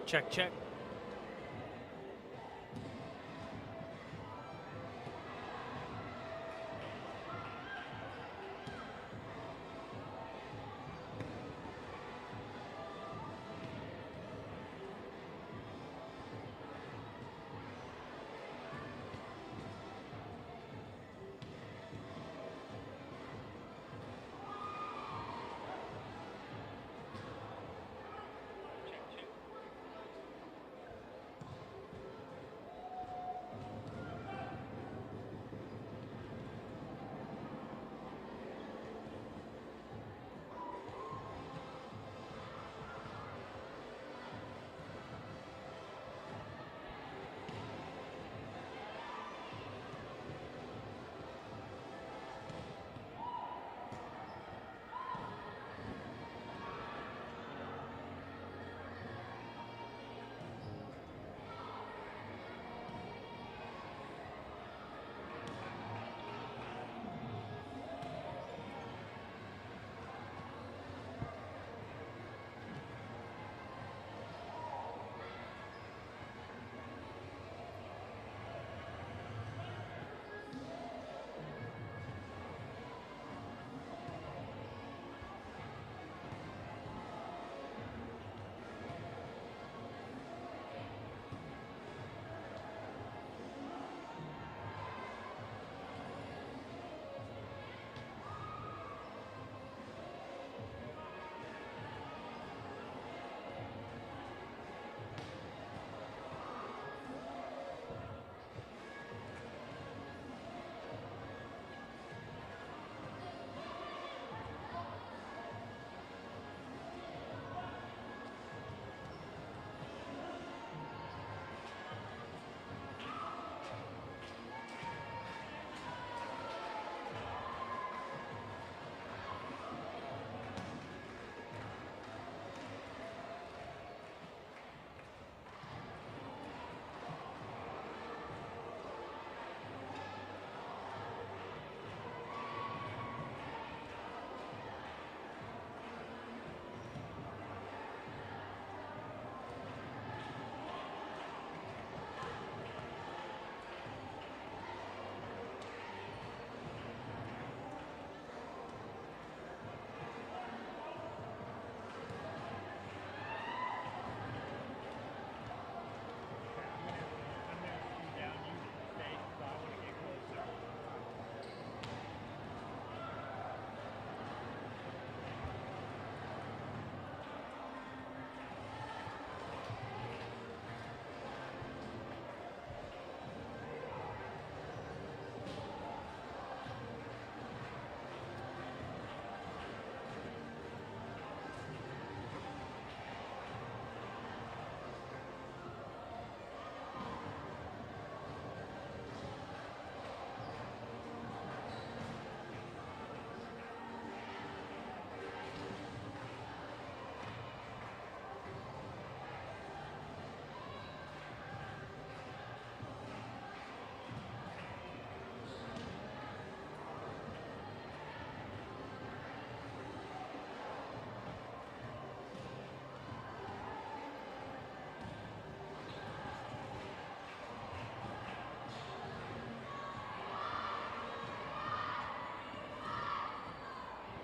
Check, check.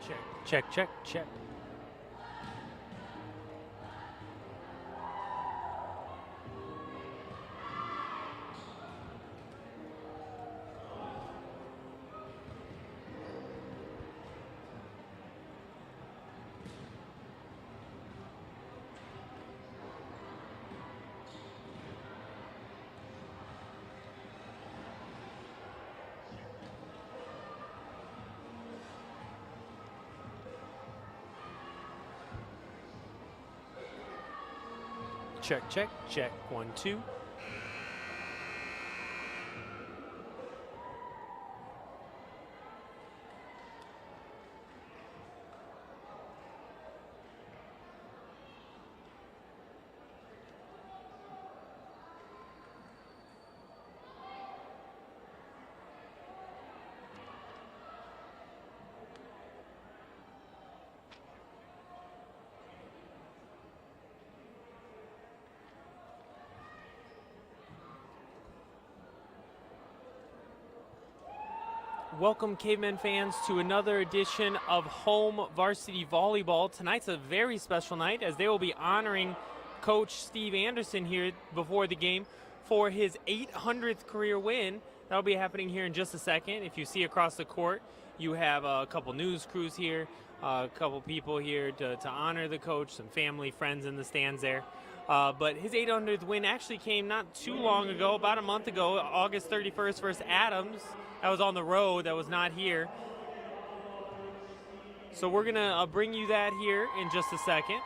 Check, check, check, check. Check, check, check. 1, 2. Welcome, Cavemen fans, to another edition of Home Varsity Volleyball. Tonight's a very special night as they will be honoring Coach Steve Anderson here before the game for his 800th career win. That'll be happening here in just a second. If you see across the court, you have a couple news crews here, a couple people here to honor the coach, some family, friends in the stands there. But his 800th win actually came not too long ago, about a month ago, August 31st versus Adams. That was on the road, that was not here. So we're going to bring you that here in just a second.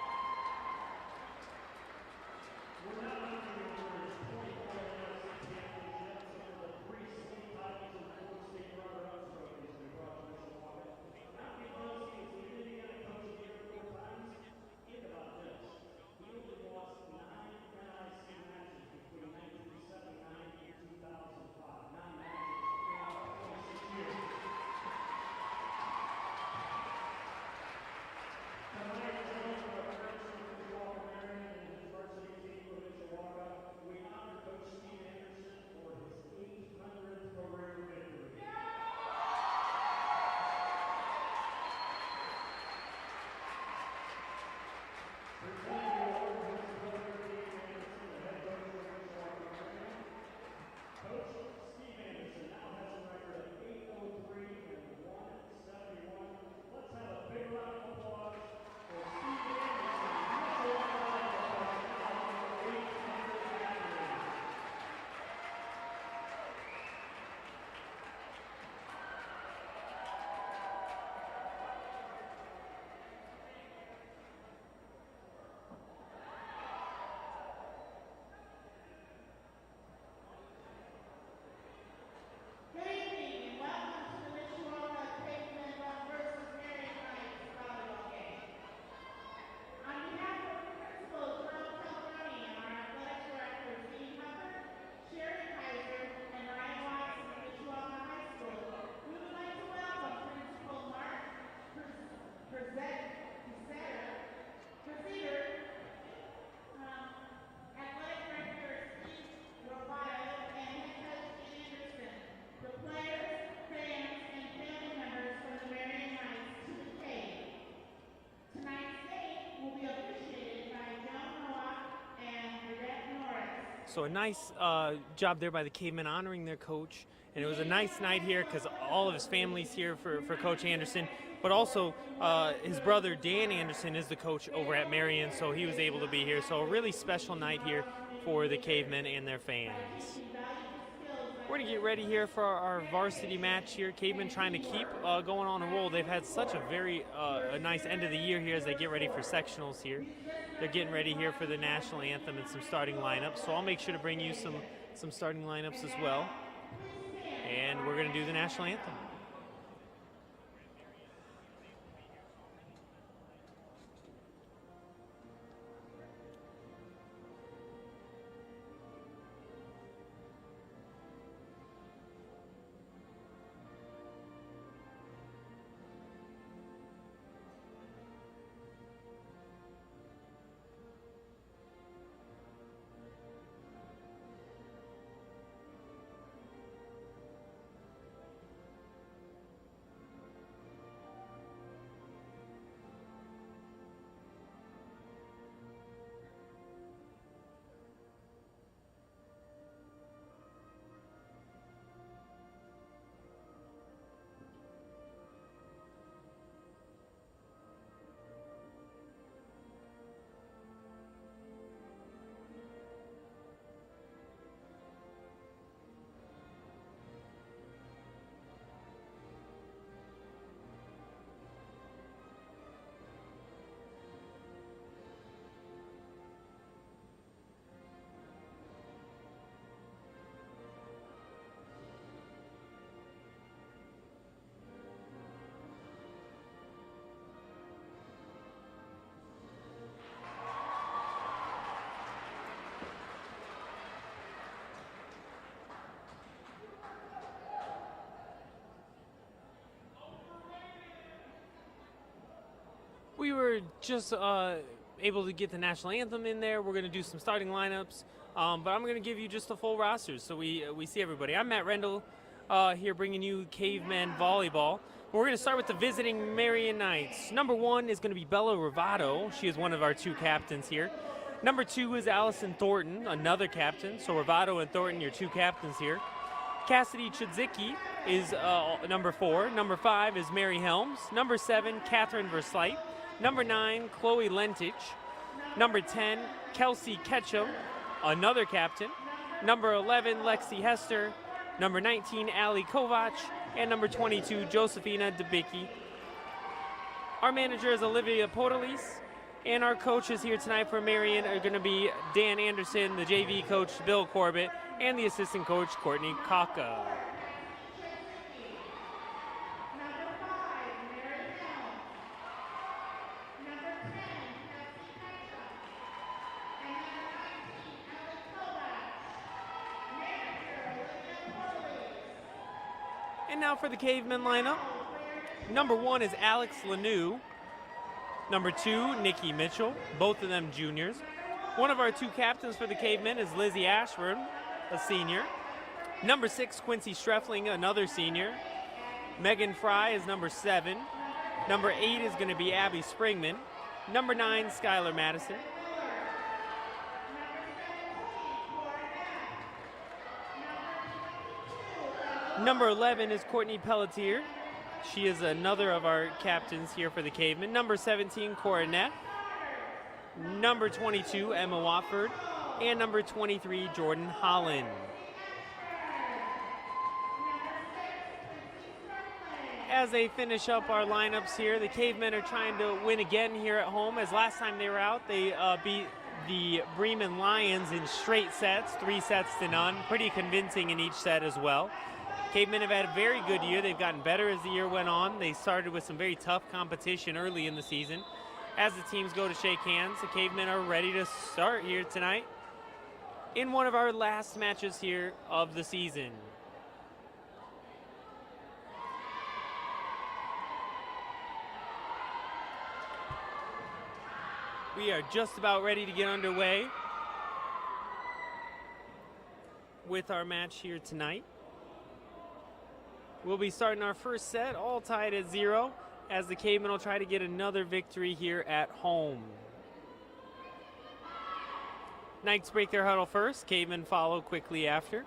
Good evening and welcome to the Mishawaka Cavemen versus Marian volleyball game. On behalf of the principal, Jerome Calderoni, and our athletic directors, Dean Hubbard, Sherry Kaiser, and Ryan Watson of Mishawaka High School, we would like to welcome Principal Mark Preseder, athletic director Steve Robato, and head coach Dean Anderson, the players, fans, and family members from the Marian Knights to the cave. Tonight's game will be officiated by Joan Noah and Yvette Norris. So a nice job there by the Cavemen honoring their coach. And it was a nice night here because all of his family's here for Coach Anderson. But also his brother Dan Anderson is the coach over at Marian, so he was able to be here. So a really special night here for the Cavemen and their fans. We're going to get ready here for our varsity match here. Cavemen trying to keep going on a roll. They've had such a very a nice end of the year here as they get ready for sectionals here. They're getting ready here for the national anthem and some starting lineups. So I'll make sure to bring you some starting lineups as well. And we're going to do the national anthem. We were just able to get the national anthem in there. We're going to do some starting lineups, but I'm going to give you just the full rosters so we see everybody. I'm Matt Rendell. here bringing you Cavemen Volleyball. We're going to start with the visiting Marian Knights. Number 1 is going to be Bella Ravato. She is one of our 2 captains here. Number 2 is Allison Thornton, another captain. So Ravato and Thornton, your 2 captains here. Cassidy Chidzicki is number 4. Number 5 is Mary Helms. Number 7, Catherine Verslite. Number 9, Chloe Lentich. Number 10, Kelsey Ketchum, another captain. Number 11, Lexi Hester. Number 19, Ali Kovac. And number 22, Josephina Debicki. Our manager is Olivia Potalis. And our coaches here tonight for Marian are going to be Dan Anderson, the JV coach Bill Corbett, and the assistant coach Courtney Kaka. And now for the Cavemen lineup. Number 1 is Alex Lanou. Number 2, Nikki Mitchell, both of them juniors. One of our 2 captains for the Cavemen is Lizzie Ashburn, a senior. Number 6, Quincy Streffling, another senior. Megan Fry is number 7. Number 8 is going to be Abby Springman. Number 9, Skylar Madison. Number 11 is Courtney Pelletier. She is another of our captains here for the Cavemen. Number 17, Coronet. Number 22, Emma Watford. And number 23, Jordan Holland. As they finish up our lineups here, the Cavemen are trying to win again here at home. As last time they were out, they beat the Bremen Lions in straight sets, 3-0. Pretty convincing in each set as well. Cavemen have had a very good year. They've gotten better as the year went on. They started with some very tough competition early in the season. As the teams go to shake hands, the Cavemen are ready to start here tonight in one of our last matches here of the season. We are just about ready to get underway with our match here tonight. We'll be starting our first set, all tied at 0, as the Cavemen will try to get another victory here at home. Knights break their huddle first. Cavemen follow quickly after.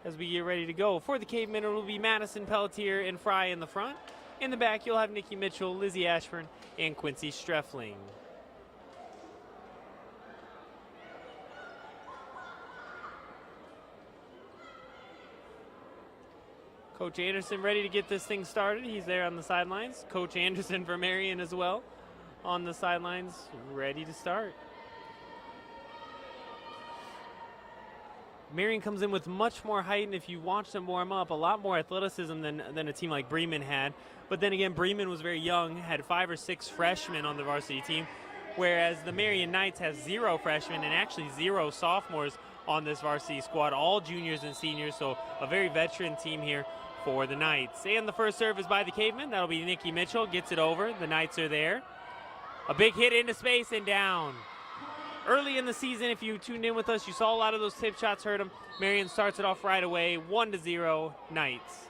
As we get ready to go, for the Cavemen, it will be Madison Pelletier and Fry in the front. In the back, you'll have Nikki Mitchell, Lizzie Ashburn, and Quincy Streffling. Coach Anderson ready to get this thing started. He's there on the sidelines. Coach Anderson for Marian as well on the sidelines, ready to start. Marian comes in with much more height, and if you watch them warm up, a lot more athleticism than a team like Bremen had. But then again, Bremen was very young, had 5 or 6 freshmen on the varsity team, whereas the Marian Knights has 0 freshmen and actually 0 sophomores on this varsity squad, all juniors and seniors, so a very veteran team here for the Knights. And the first serve is by the Cavemen. That'll be Nikki Mitchell, gets it over. The Knights are there. A big hit into space and down. Early in the season, if you tuned in with us, you saw a lot of those tip shots, heard them. Marian starts it off right away, 1-0 Knights.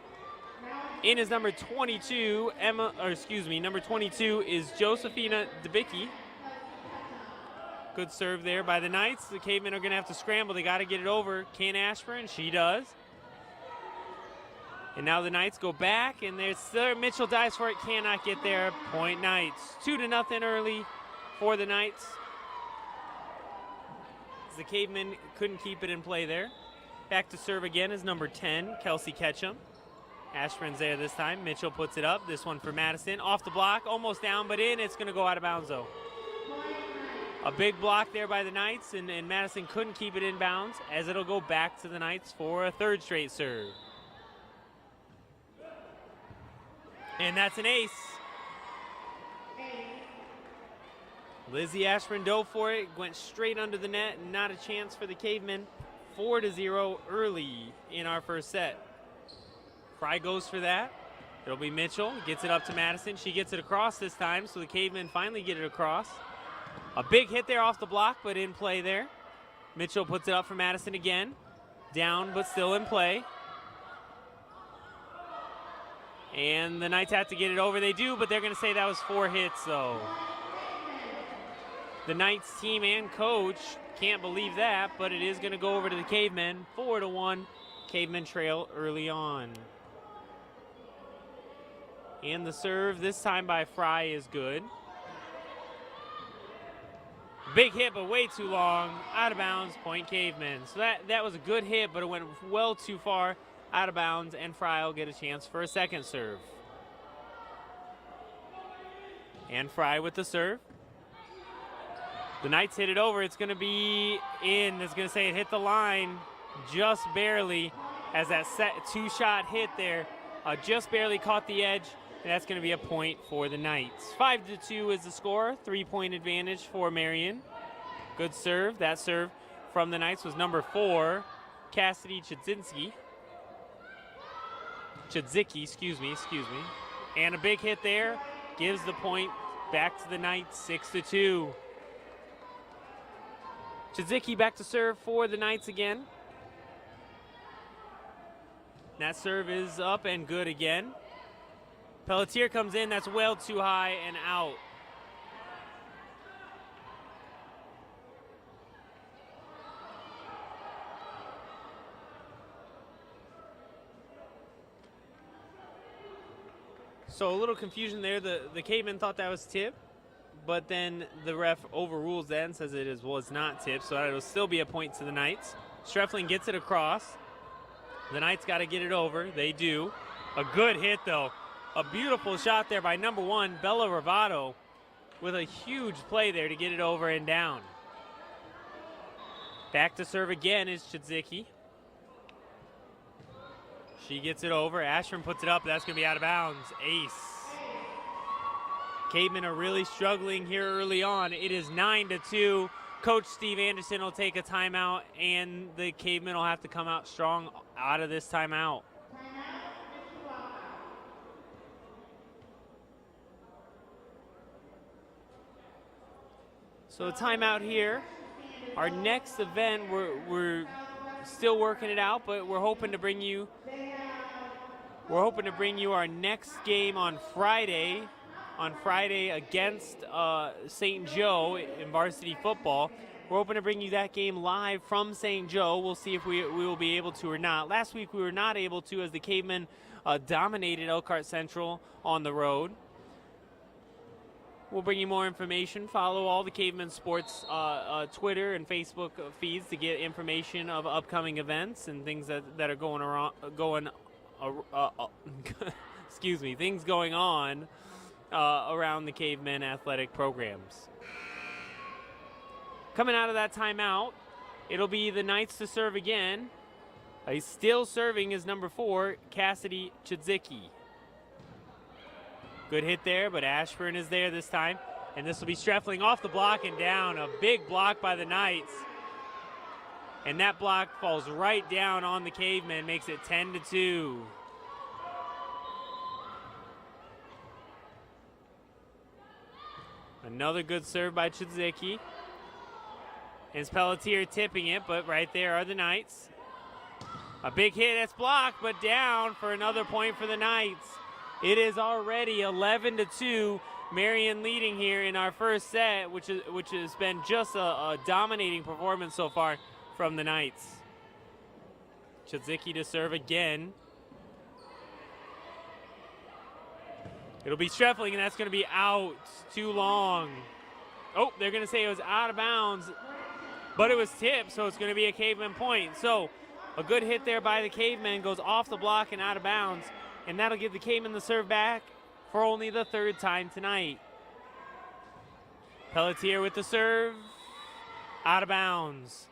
In is number 22, number 22 is Josephina Debicki. Good serve there by the Knights. The Cavemen are going to have to scramble. They got to get it over. Can Ashburn, she does. And now the Knights go back, and there's Mitchell dives for it, cannot get there. Point Knights. 2-0 early for the Knights. The Cavemen couldn't keep it in play there. Back to serve again is number 10, Kelsey Ketchum. Ashburn's there this time. Mitchell puts it up. This one for Madison. Off the block, almost down, but in. It's going to go out of bounds, though. A big block there by the Knights, and Madison couldn't keep it in bounds, as it'll go back to the Knights for a 3rd straight serve. And that's an ace. Lizzie Ashburn dove for it, went straight under the net, not a chance for the Cavemen. 4-0 early in our first set. Fry goes for that. It'll be Mitchell, gets it up to Madison. She gets it across this time, so the Cavemen finally get it across. A big hit there off the block, but in play there. Mitchell puts it up for Madison again. Down, but still in play. And the Knights have to get it over. They do, but they're going to say that was 4 hits, though. The Knights team and coach can't believe that, but it is going to go over to the Cavemen. 4-1. Cavemen trail early on. And the serve this time by Fry is good. Big hit, but way too long. Out of bounds, point Cavemen. So that was a good hit, but it went well too far out of bounds, and Fry will get a chance for a second serve. And Fry with the serve. The Knights hit it over. It's going to be in. It's going to say it hit the line just barely, as that two-shot hit there just barely caught the edge, and that's going to be a point for the Knights. 5-2 is the score. 3-point advantage for Marian. Good serve. That serve from the Knights was number 4, Cassidy Chidzicki, excuse me. And a big hit there gives the point back to the Knights, 6-2. Chidzicki back to serve for the Knights again. That serve is up and good again. Pelletier comes in, that's well too high and out. So a little confusion there. The Caveman thought that was tip, but then the ref overrules that and says was not tip, so it'll still be a point to the Knights. Streffling gets it across. The Knights got to get it over. They do. A good hit, though. A beautiful shot there by number 1, Bella Ravato, with a huge play there to get it over and down. Back to serve again is Chidzicki. She gets it over. Ashburn puts it up. That's going to be out of bounds. Ace. Cavemen are really struggling here early on. It is 9-2. Coach Steve Anderson will take a timeout, and the Cavemen will have to come out strong out of this timeout. So a timeout here. Our next event, we're still working it out, but we're hoping to bring you our next game on Friday. On Friday against St. Joe in varsity football. We're hoping to bring you that game live from St. Joe. We'll see if we will be able to or not. Last week we were not able to, as the Cavemen dominated Elkhart Central on the road. We'll bring you more information. Follow all the Cavemen Sports Twitter and Facebook feeds to get information of upcoming events and things that are things going on around the Cavemen athletic programs. Coming out of that timeout, it'll be the Knights to serve again. He's still serving as number 4, Cassidy Chidzicki. Good hit there, but Ashburn is there this time. And this will be Streffling off the block and down. A big block by the Knights. And that block falls right down on the Cavemen, makes it 10-2. Another good serve by Chidzicki. It's Pelletier tipping it, but right there are the Knights. A big hit, that's blocked, but down for another point for the Knights. It is already 11-2. Marian leading here in our first set, which has been just a dominating performance so far from the Knights. Chidzicki to serve again. It'll be Streffling, and that's going to be out. Too long. Oh, they're going to say it was out of bounds, but it was tipped, so it's going to be a Caveman point. So a good hit there by the Cavemen goes off the block and out of bounds, and that'll give the Cavemen the serve back for only the 3rd time tonight. Pelletier with the serve. Out of bounds.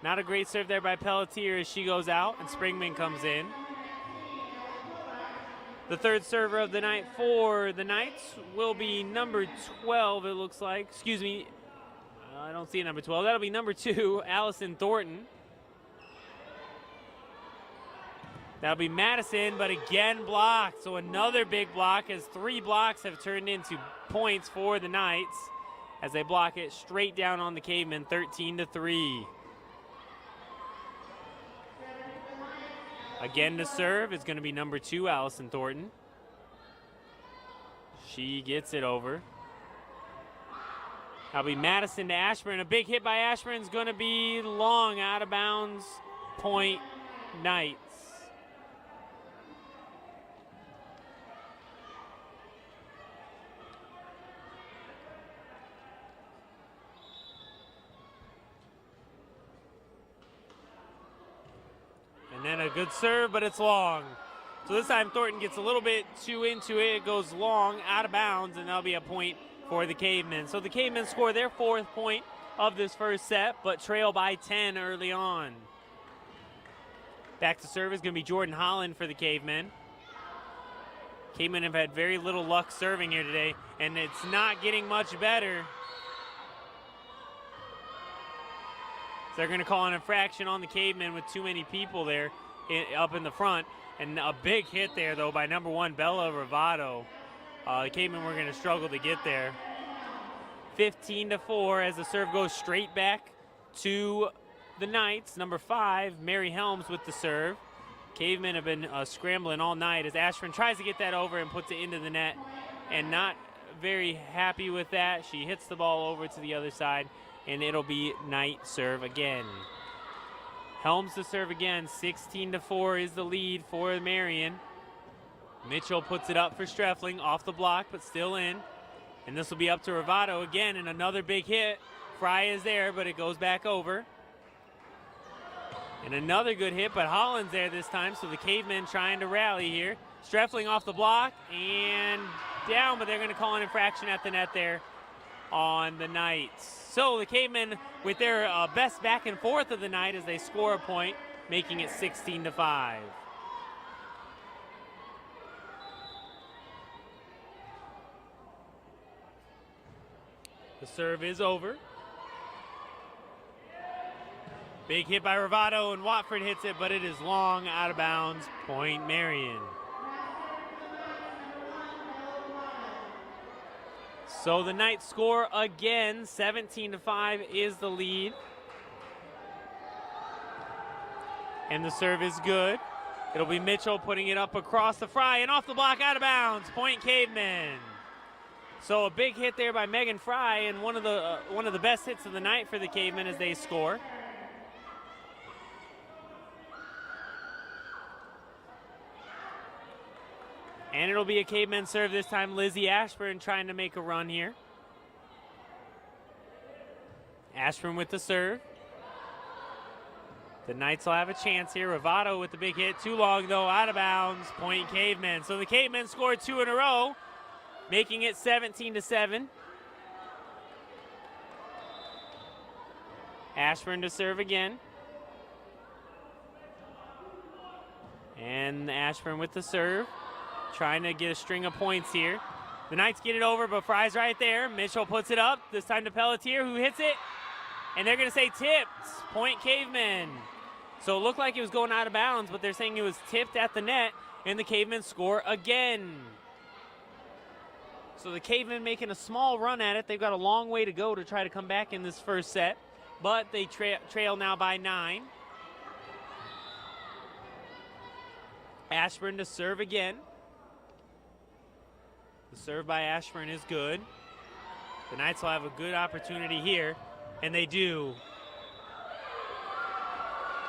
Not a great serve there by Pelletier as she goes out, and Springman comes in. The 3rd server of the night for the Knights will be number 12, it looks like. Excuse me, I don't see a number 12. That'll be number 2, Allison Thornton. That'll be Madison, but again blocked. So another big block, as 3 blocks have turned into points for the Knights as they block it straight down on the Cavemen, 13-3. Again to serve is going to be number 2, Allison Thornton. She gets it over. That'll be Madison to Ashburn. A big hit by Ashburn is going to be long, out of bounds, point Knights. And then a good serve, but it's long. So this time Thornton gets a little bit too into it. It goes long, out of bounds, and that'll be a point for the Cavemen. So the Cavemen score their 4th point of this first set, but trail by 10 early on. Back to serve is going to be Jordan Holland for the Cavemen. Cavemen have had very little luck serving here today, and it's not getting much better. So they're going to call an infraction on the Cavemen with too many people there up in the front. And a big hit there, though, by number 1, Bella Ravato. The Cavemen were going to struggle to get there. 15-4 as the serve goes straight back to the Knights. Number 5, Mary Helms with the serve. Cavemen have been scrambling all night as Ashburn tries to get that over and puts it into the net. And not very happy with that. She hits the ball over to the other side, and it'll be Knight serve again. Helms to serve again. 16-4 is the lead for Marian. Mitchell puts it up for Streffling, off the block, but still in. And this will be up to Ravato again, and another big hit. Fry is there, but it goes back over. And another good hit, but Holland's there this time, so the Cavemen trying to rally here. Streffling off the block and down, but they're going to call an infraction at the net there on the Knights. So the Cavemen with their best back and forth of the night as they score a point, making it 16-5. The serve is over. Big hit by Ravato, and Watford hits it, but it is long, out of bounds, point Marian. So the Knights score again. 17-5 is the lead. And the serve is good. It'll be Mitchell putting it up across the Fry and off the block, out of bounds. Point Cavemen. So a big hit there by Megan Fry, and one of the best hits of the night for the Cavemen as they score. And it'll be a Cavemen serve this time. Lizzie Ashburn trying to make a run here. Ashburn with the serve. The Knights will have a chance here. Ravato with the big hit. Too long, though. Out of bounds. Point Cavemen. So the Cavemen scored 2 in a row, making it 17-7. Ashburn to serve again. And Ashburn with the serve. Trying to get a string of points here. The Knights get it over, but Fry's right there. Mitchell puts it up, this time to Pelletier, who hits it. And they're going to say tipped. Point Cavemen. So it looked like it was going out of bounds, but they're saying it was tipped at the net, and the Cavemen score again. So the Cavemen making a small run at it. They've got a long way to go to try to come back in this first set, but they trail now by 9. Ashburn to serve again. The serve by Ashburn is good. The Knights will have a good opportunity here, and they do.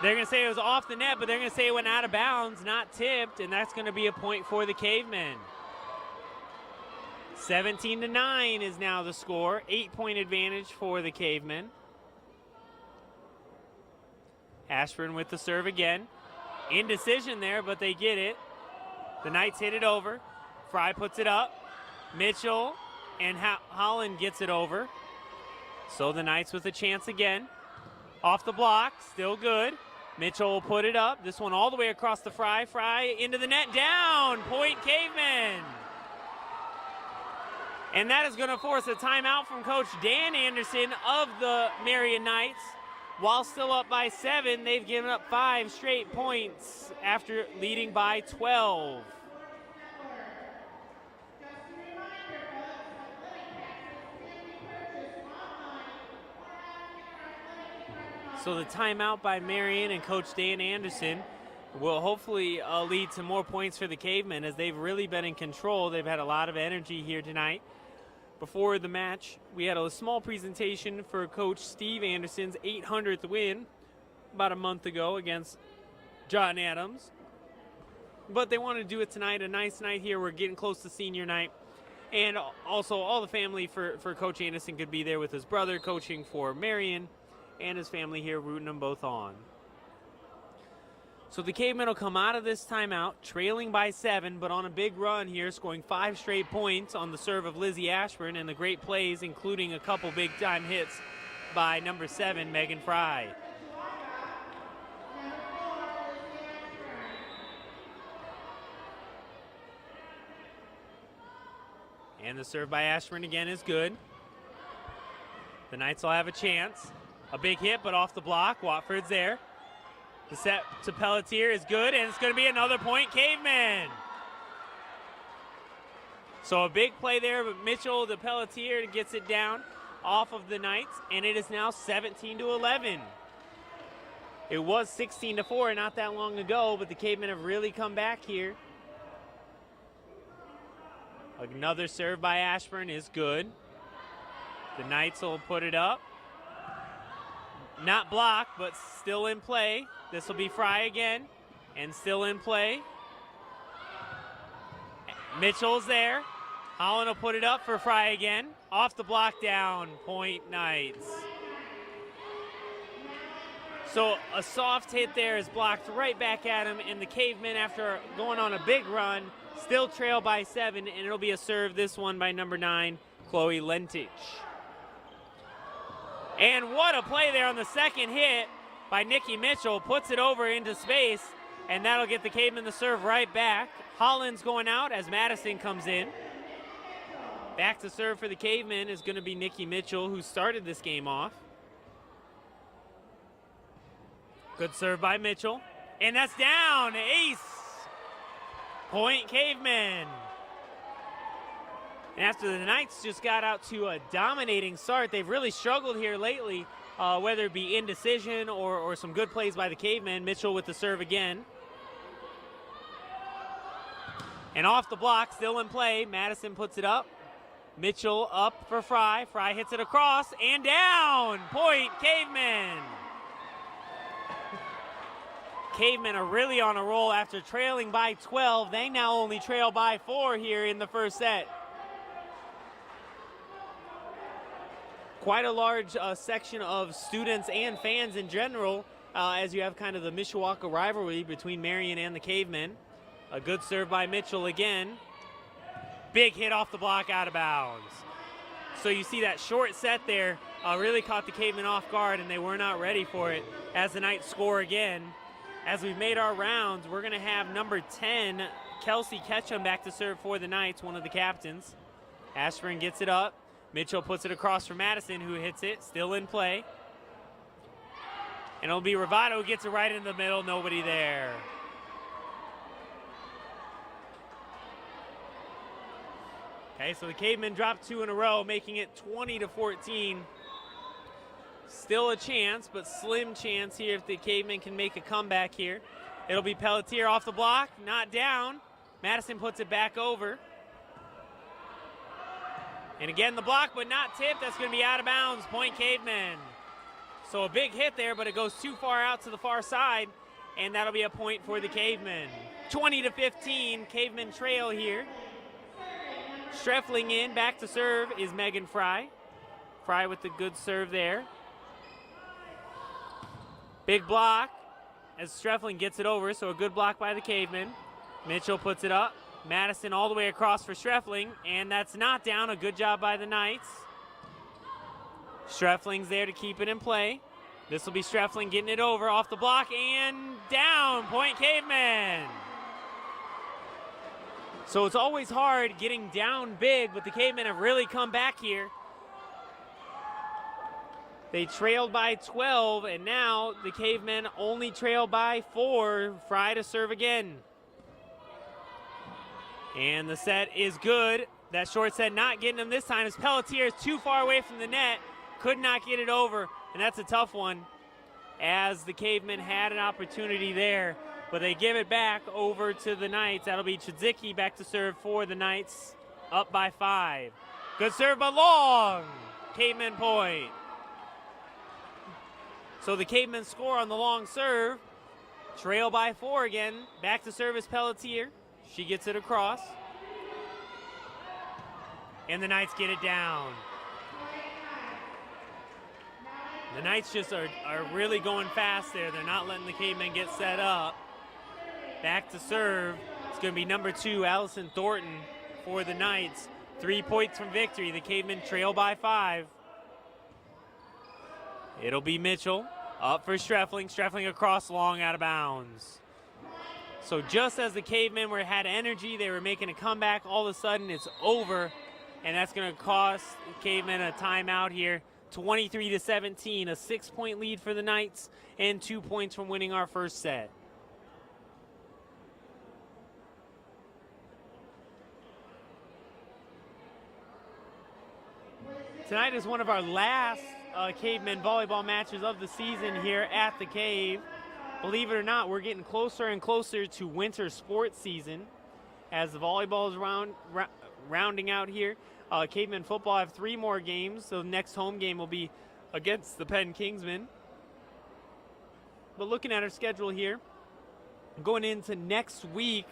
They're going to say it was off the net, but they're going to say it went out of bounds, not tipped, and that's going to be a point for the Cavemen. 17-9 is now the score. 8-point advantage for the Cavemen. Ashburn with the serve again. Indecision there, but they get it. The Knights hit it over. Fry puts it up. Mitchell and Holland gets it over. So the Knights with a chance again. Off the block, still good. Mitchell will put it up. This one all the way across the Fry. Fry into the net, down. Point Cavemen. And that is going to force a timeout from Coach Dan Anderson of the Marian Knights. While still up by 7, they've given up 5 straight points after leading by 12. So the timeout by Marian and Coach Dan Anderson will hopefully lead to more points for the Cavemen, as they've really been in control. They've had a lot of energy here tonight. Before the match, we had a small presentation for Coach Steve Anderson's 800th win about a month ago against John Adams. But they want to do it tonight, a nice night here. We're getting close to senior night. And also all the family for Coach Anderson could be there with his brother coaching for Marian, and his family here rooting them both on. So the Cavemen will come out of this timeout trailing by 7, but on a big run here, scoring 5 straight points on the serve of Lizzie Ashburn, and the great plays, including a couple big-time hits by number 7, Megan Fry. And the serve by Ashburn again is good. The Knights will have a chance. A big hit, but off the block. Watford's there. The set to Pelletier is good, and it's going to be another point, Cavemen. So a big play there, but Mitchell to Pelletier gets it down off of the Knights, and it is now 17-11. It was 16-4 not that long ago, but the Cavemen have really come back here. Another serve by Ashburn is good. The Knights will put it up. Not blocked, but still in play. This will be Fry again, and still in play. Mitchell's there. Holland will put it up for Fry again. Off the block down, point Knights. So a soft hit there is blocked right back at him, and the Cavemen, after going on a big run, still trail by 7, and it'll be a serve, this one by number 9, Chloe Lentich. And what a play there on the second hit by Nikki Mitchell. Puts it over into space, and that'll get the Cavemen the serve right back. Holland's going out as Madison comes in. Back to serve for the Cavemen is going to be Nikki Mitchell, who started this game off. Good serve by Mitchell. And that's down. Ace. Point Cavemen. And after the Knights just got out to a dominating start, they've really struggled here lately, whether it be indecision or some good plays by the Cavemen. Mitchell with the serve again. And off the block, still in play. Madison puts it up. Mitchell up for Fry. Fry hits it across and down. Point Cavemen. Cavemen are really on a roll after trailing by 12. They now only trail by 4 here in the first set. Quite a large section of students and fans in general, as you have kind of the Mishawaka rivalry between Marian and the Cavemen. A good serve by Mitchell again. Big hit off the block, out of bounds. So you see that short set there really caught the Cavemen off guard, and they were not ready for it as the Knights score again. As we've made our rounds, we're going to have number 10, Kelsey Ketchum, back to serve for the Knights, one of the captains. Ashburn gets it up. Mitchell puts it across for Madison, who hits it, still in play. And it'll be Ravato who gets it right in the middle, nobody there. Okay, so the Cavemen dropped 2 in a row, making it 20-14. Still a chance, but slim chance here if the Cavemen can make a comeback here. It'll be Pelletier off the block, not down. Madison puts it back over. And again, the block, but not tipped. That's going to be out of bounds. Point Cavemen. So a big hit there, but it goes too far out to the far side, and that'll be a point for the Cavemen. 20-15, Cavemen trail here. Streffling in, back to serve is Megan Fry. Fry with the good serve there. Big block as Streffling gets it over, so a good block by the Cavemen. Mitchell puts it up. Madison all the way across for Streffling, and that's not down. A good job by the Knights. Streffling's there to keep it in play. This will be Streffling getting it over off the block and down. Point Cavemen. So it's always hard getting down big, but the Cavemen have really come back here. They trailed by 12, and now the Cavemen only trail by 4. Fry to serve again. And the set is good. That short set not getting them this time as Pelletier is too far away from the net. Could not get it over, and that's a tough one as the Cavemen had an opportunity there. but they give it back over to the Knights. That'll be Chidzicki back to serve for the Knights, up by 5. Good serve, but long. Cavemen point. So the Cavemen score on the long serve. Trail by 4 again. Back to service Pelletier. She gets it across. And the Knights get it down. The Knights just are really going fast there. They're not letting the Cavemen get set up. Back to serve. It's going to be number 2, Allison Thornton for the Knights. 3 points from victory. The Cavemen trail by 5. It'll be Mitchell. Up for Streffling. Streffling across long, out of bounds. So just as the Cavemen had energy, they were making a comeback, all of a sudden it's over, and that's going to cost the Cavemen a timeout here. 23-17, a 6-point lead for the Knights, and 2 points from winning our first set. Tonight is one of our last Cavemen volleyball matches of the season here at the Cave. Believe it or not, we're getting closer and closer to winter sports season as the volleyball is rounding out here. Cavemen football have 3 more games, so the next home game will be against the Penn Kingsmen. But looking at our schedule here, going into next week,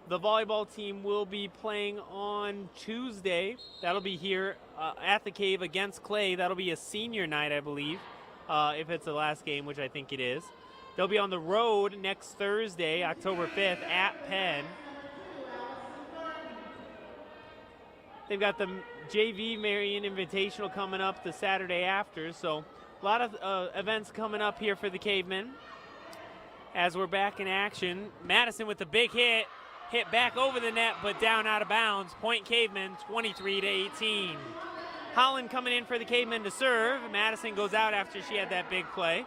the volleyball team will be playing on Tuesday. That'll be here at the Cave against Clay. That'll be a senior night, I believe, if it's the last game, which I think it is. They'll be on the road next Thursday, October 5th, at Penn. They've got the JV Marian Invitational coming up the Saturday after, so a lot of events coming up here for the Cavemen. As we're back in action, Madison with the big hit back over the net, but down out of bounds. Point Cavemen, 23-18. Holland coming in for the Cavemen to serve. Madison goes out after she had that big play.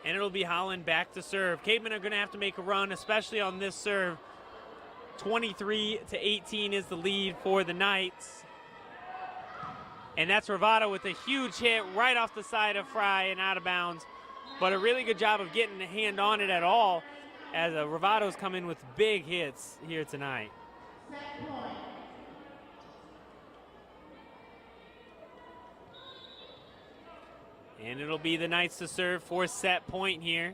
And it'll be Holland back to serve. Cavemen are going to have to make a run, especially on this serve. 23-18 is the lead for the Knights. And that's Ravado with a huge hit right off the side of Fry and out of bounds. But a really good job of getting a hand on it at all, as Ravado's come in with big hits here tonight. And it'll be the Knights to serve for set point here,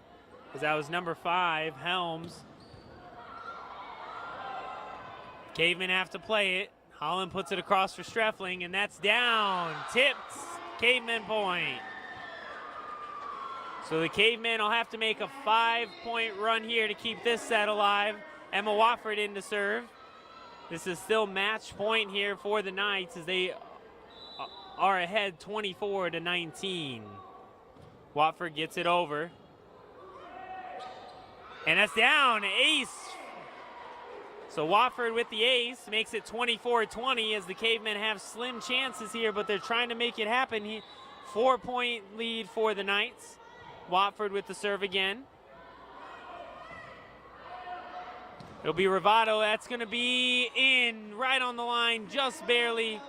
as that was number 5, Helms. Cavemen have to play it. Holland puts it across for Streffling, and that's down. Tipped. Cavemen point. So the Cavemen will have to make a 5-point run here to keep this set alive. Emma Watford in to serve. This is still match point here for the Knights as they are ahead 24-19. Watford gets it over. And that's down. Ace. So Watford with the ace makes it 24-20 as the Cavemen have slim chances here, but they're trying to make it happen. 4-point lead for the Knights. Watford with the serve again. It'll be Ravado. That's going to be in right on the line, just barely.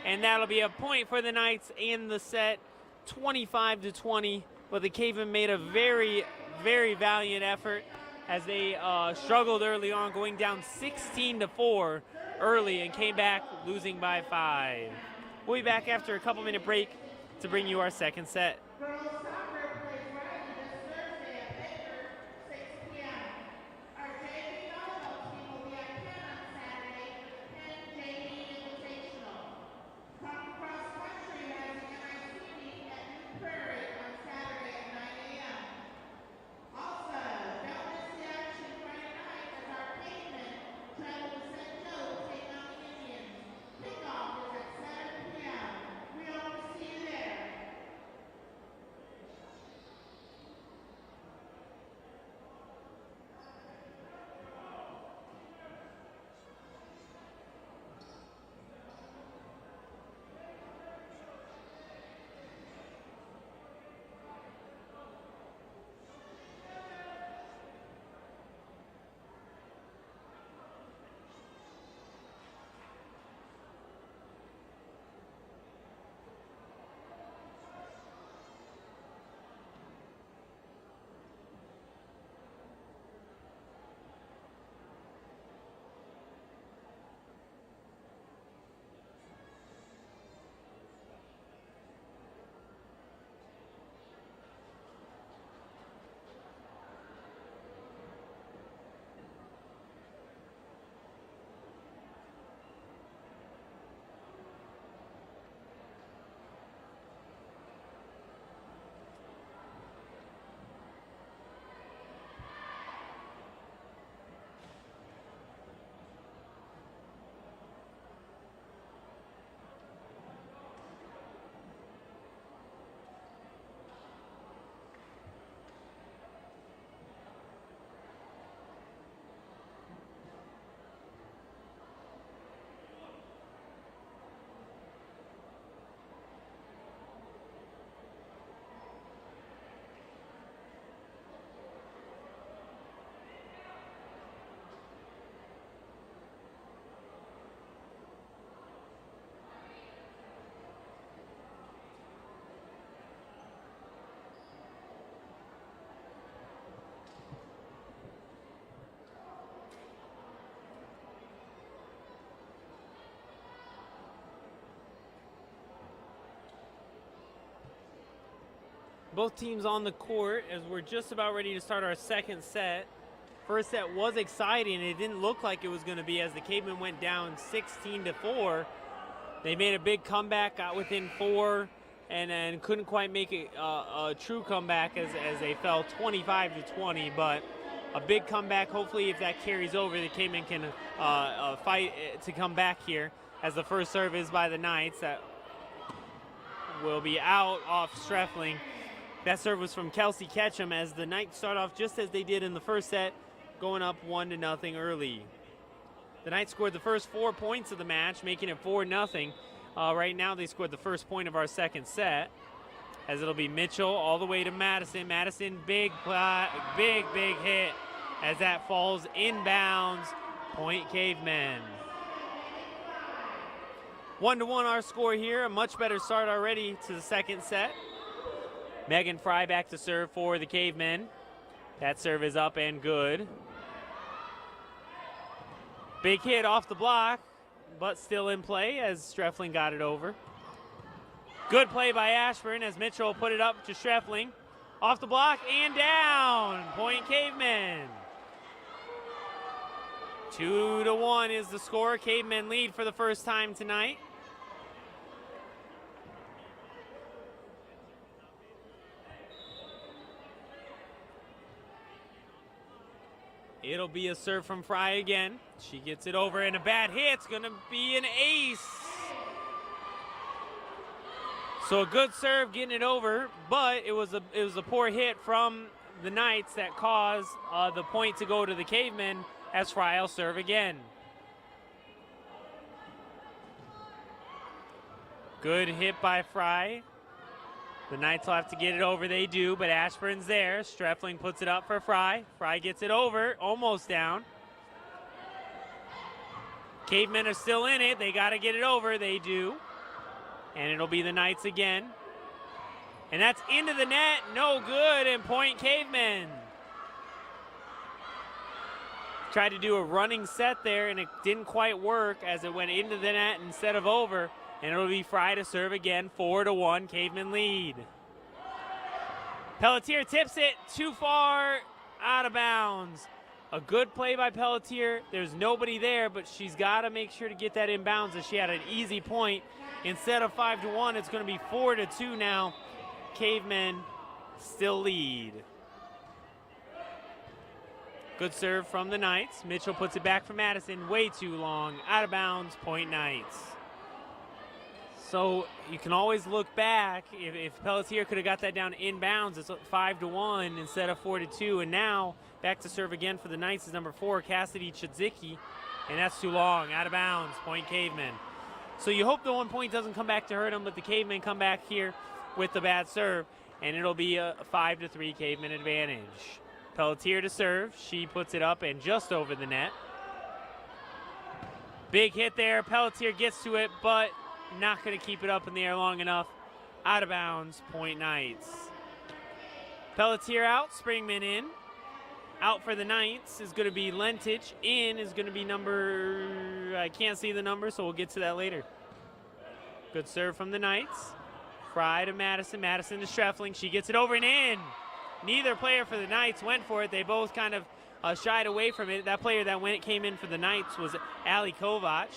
And that'll be a point for the Knights in the set, 25-20. But the Cavemen made a very, very valiant effort as they struggled early on, going down 16-4 early and came back losing by 5. We'll be back after a couple-minute break to bring you our second set. Both teams on the court as we're just about ready to start our second set. First set was exciting. It didn't look like it was going to be as the Cavemen went down 16-4. They made a big comeback, got within 4, and couldn't quite make it a true comeback as they fell 25-20. But a big comeback. Hopefully, if that carries over, the Cavemen can fight to come back here. As the first serve is by the Knights, that will be out off Streffling. That serve was from Kelsey Ketchum as the Knights start off just as they did in the first set, going up 1-0 early. The Knights scored the first 4 points of the match, making it 4-0. Right now they scored the first point of our second set, as it'll be Mitchell all the way to Madison. Madison, big hit as that falls inbounds. Point Cavemen. 1-1 our score here. A much better start already to the second set. Megan Fry back to serve for the Cavemen. That serve is up and good. Big hit off the block, but still in play as Streffling got it over. Good play by Ashburn as Mitchell put it up to Streffling. Off the block and down. Point Cavemen. 2-1 is the score. Cavemen lead for the first time tonight. It'll be a serve from Fry again. She gets it over and a bad hit. It's going to be an ace. So a good serve getting it over, but it was a poor hit from the Knights that caused the point to go to the Cavemen as Fry will serve again. Good hit by Fry. The Knights will have to get it over. They do, but Ashburn's there. Streffling puts it up for Fry. Fry gets it over, almost down. Cavemen are still in it. They got to get it over. They do. And it'll be the Knights again. And that's into the net. No good, and point Cavemen. Tried to do a running set there, and it didn't quite work as it went into the net instead of over. And it'll be Fry to serve again. 4-1, Cavemen lead. Pelletier tips it too far, out of bounds. A good play by Pelletier. There's nobody there, but she's got to make sure to get that in bounds as she had an easy point. Instead of 5-1, it's going to be 4-2 now. Cavemen still lead. Good serve from the Knights. Mitchell puts it back for Madison. Way too long. Out of bounds. Point Knights. So you can always look back. If Pelletier could have got that down inbounds, it's 5-1 instead of 4-2. And now back to serve again for the Knights is number 4, Cassidy Chidzicki. And that's too long. Out of bounds. Point Cavemen. So you hope the 1 point doesn't come back to hurt them, but the Cavemen come back here with the bad serve. And it'll be a 5-3 Cavemen advantage. Pelletier to serve. She puts it up and just over the net. Big hit there. Pelletier gets to it, but not going to keep it up in the air long enough. Out of bounds, point Knights. Pelletier out, Springman in. Out for the Knights is going to be Lentich. In is going to be number, I can't see the number, so we'll get to that later. Good serve from the Knights. Fry to Madison. Madison to Streffling. She gets it over and in. Neither player for the Knights went for it. They both kind of shied away from it. That player that came in for the Knights was Allie Kovac.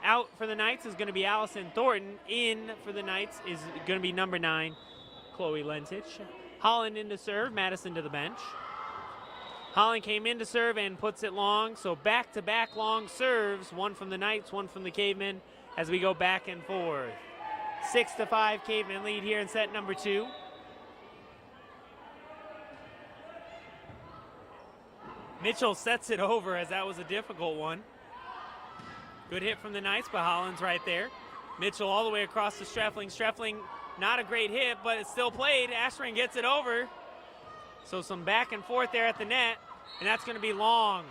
Out for the Knights is going to be Allison Thornton. In for the Knights is going to be number 9, Chloe Lentich. Holland in to serve, Madison to the bench. Holland came in to serve and puts it long, so back-to-back long serves, one from the Knights, one from the Cavemen, as we go back and forth. 6-5 Cavemen lead here in set number 2. Mitchell sets it over as that was a difficult one. Good hit from the Knights, but Holland's right there. Mitchell all the way across to Streffling. Streffling, not a great hit, but it's still played. Ashburn gets it over. So some back and forth there at the net, and that's going to be long.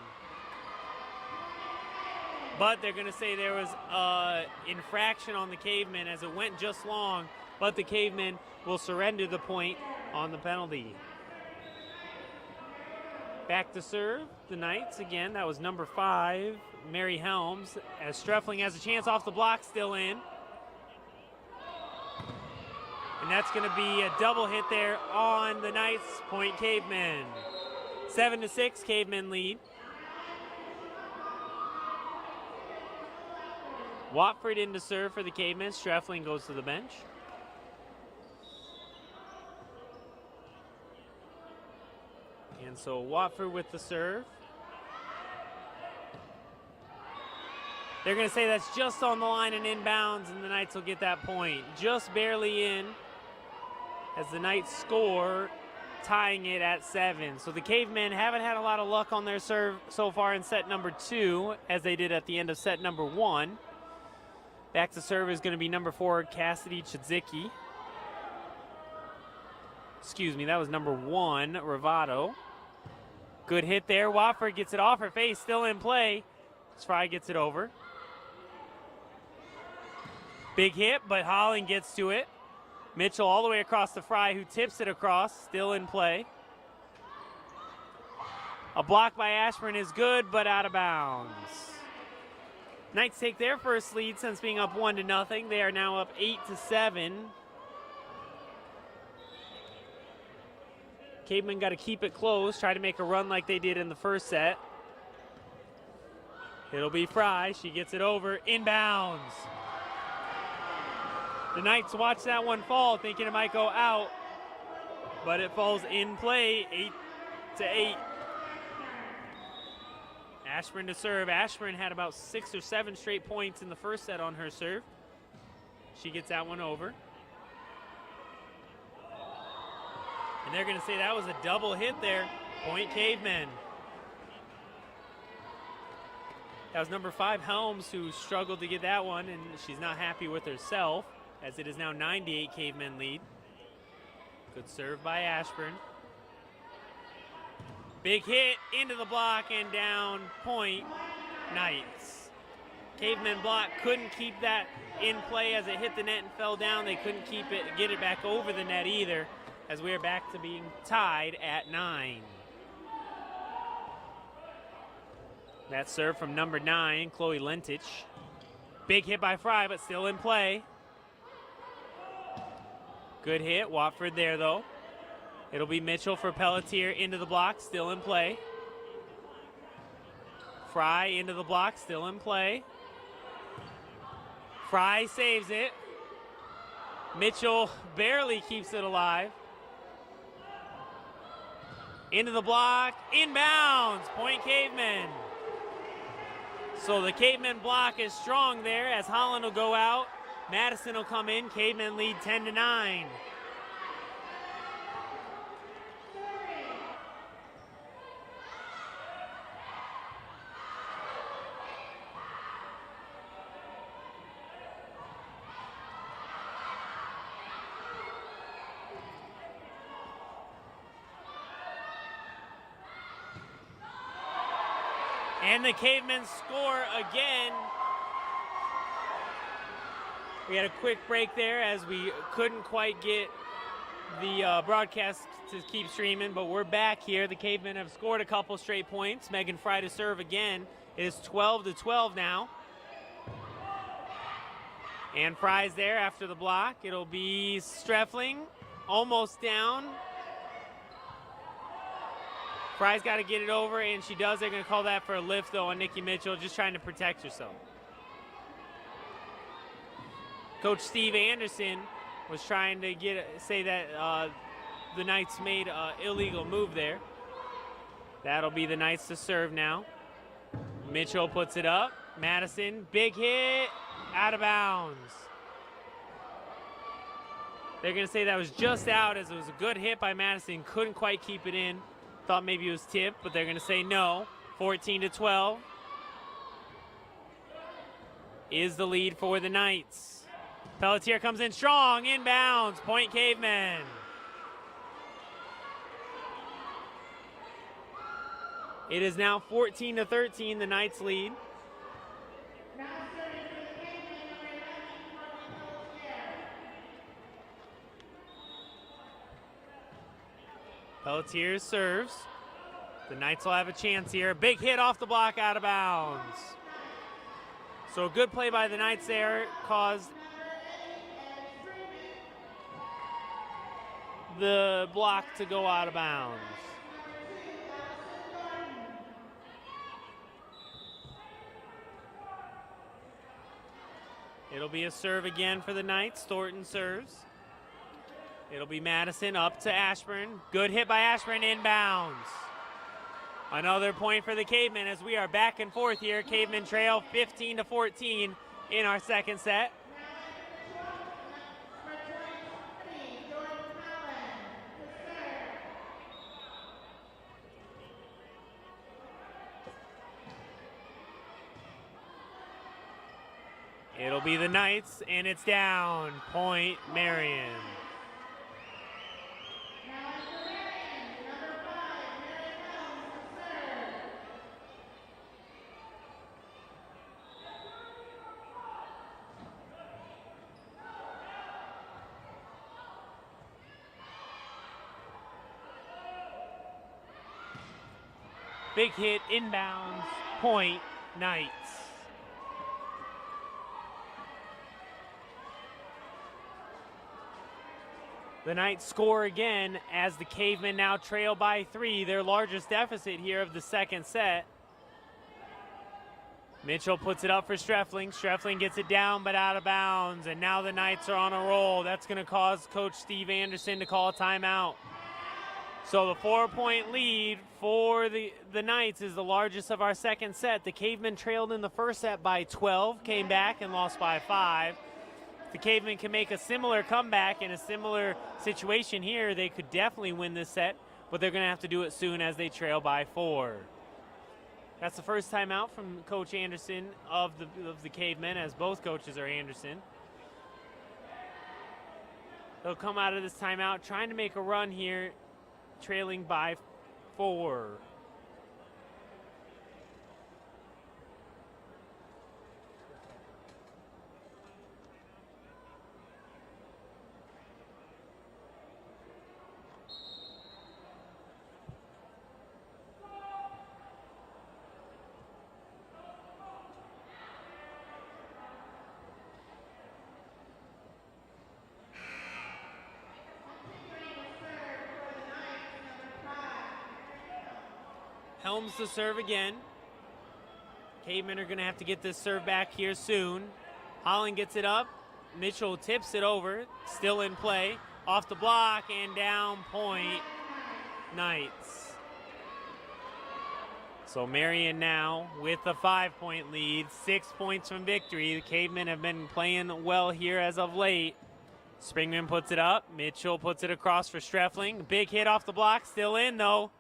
But they're going to say there was an infraction on the Cavemen as it went just long, but the Cavemen will surrender the point on the penalty. Back to serve, the Knights again. That was number 5, Mary Helms, as Streffling has a chance off the block, still in. And that's going to be a double hit there on the Knights. Point Cavemen. 7-6, Cavemen lead. Watford in to serve for the Cavemen. Streffling goes to the bench. And so Watford with the serve. They're going to say that's just on the line and inbounds, and the Knights will get that point. Just barely in as the Knights score, tying it at 7. So the Cavemen haven't had a lot of luck on their serve so far in set number 2, as they did at the end of set number 1. Back to serve is going to be number 4, Cassidy Chidzicki. Excuse me, that was number 1, Ravato. Good hit there. Watford gets it off her face, still in play. Fry gets it over. Big hit, but Holland gets to it. Mitchell all the way across to Fry, who tips it across, still in play. A block by Ashburn is good, but out of bounds. Knights take their first lead since being up 1-0. They are now up 8-7. Cavemen got to keep it close, try to make a run like they did in the first set. It'll be Fry. She gets it over. Inbounds. The Knights watch that one fall, thinking it might go out, but it falls in play, 8-8. Ashburn to serve. Ashburn had about 6 or 7 straight points in the first set on her serve. She gets that one over. And they're going to say that was a double hit there. Point Cavemen. That was number 5, Helms, who struggled to get that one, and she's not happy with herself, as it is now 9-8 Cavemen lead. Good serve by Ashburn. Big hit into the block and down. Point Knights. Cavemen block couldn't keep that in play as it hit the net and fell down. They couldn't get it back over the net either, as we are back to being tied at 9. That serve from number 9, Chloe Lentich. Big hit by Fry, but still in play. Good hit, Watford there though. It'll be Mitchell for Pelletier into the block, still in play. Fry into the block, still in play. Fry saves it. Mitchell barely keeps it alive. Into the block, inbounds, Point Cavemen. So the Cavemen block is strong there as Holland will go out. Madison will come in. Cavemen lead 10-9. And the Cavemen score again. We had a quick break there as we couldn't quite get the broadcast to keep streaming, but we're back here. The Cavemen have scored a couple straight points. Megan Fry to serve again. It is 12-12 now. And Fry's there after the block. It'll be Streffling, almost down. Fry's got to get it over, and she does. They're going to call that for a lift, though, on Nikki Mitchell, just trying to protect herself. Coach Steve Anderson was trying to say that the Knights made an illegal move there. That'll be the Knights to serve now. Mitchell puts it up. Madison, big hit, out of bounds. They're going to say that was just out, as it was a good hit by Madison. Couldn't quite keep it in. Thought maybe it was tipped, but they're going to say no. 14-12 is the lead for the Knights. Pelletier comes in strong, inbounds, Point Cavemen. It is now 14-13, the Knights lead. Pelletier serves. The Knights will have a chance here. Big hit off the block, out of bounds. So a good play by the Knights there caused the block to go out of bounds. It'll be a serve again for the Knights. Thornton serves. It'll be Madison up to Ashburn. Good hit by Ashburn, inbounds. Another point for the Cavemen as we are back and forth here. Cavemen trail 15-14 in our second set. It'll be the Knights, and it's down. Point Marian. Big hit, inbounds, point, Knights. The Knights score again as the Cavemen now trail by 3, their largest deficit here of the second set. Mitchell puts it up for Streffling. Streffling gets it down but out of bounds, and now the Knights are on a roll. That's going to cause Coach Steve Anderson to call a timeout. So the 4-point lead for the Knights is the largest of our second set. The Cavemen trailed in the first set by 12, came back and lost by 5. If the Cavemen can make a similar comeback in a similar situation here, they could definitely win this set, but they're going to have to do it soon as they trail by 4. That's the first timeout from Coach Anderson of the Cavemen, as both coaches are Anderson. They'll come out of this timeout trying to make a run here, trailing by 4. Helms to serve again. Cavemen are going to have to get this serve back here soon. Holland gets it up. Mitchell tips it over. Still in play. Off the block and down, point Knights. So Marian now with a 5-point lead. 6 points from victory. The Cavemen have been playing well here as of late. Springman puts it up. Mitchell puts it across for Streffling. Big hit off the block. Still in though.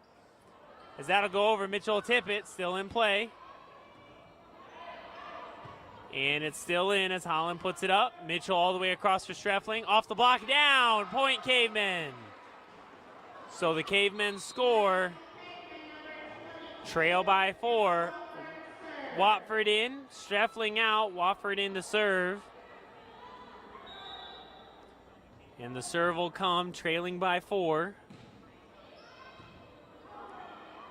As that'll go over, Mitchell will tip it, still in play. And it's still in as Holland puts it up. Mitchell all the way across for Streffling. Off the block, down, point Cavemen. So the Cavemen score. Trail by 4. Watford in, Streffling out, Watford in to serve. And the serve will come, trailing by 4.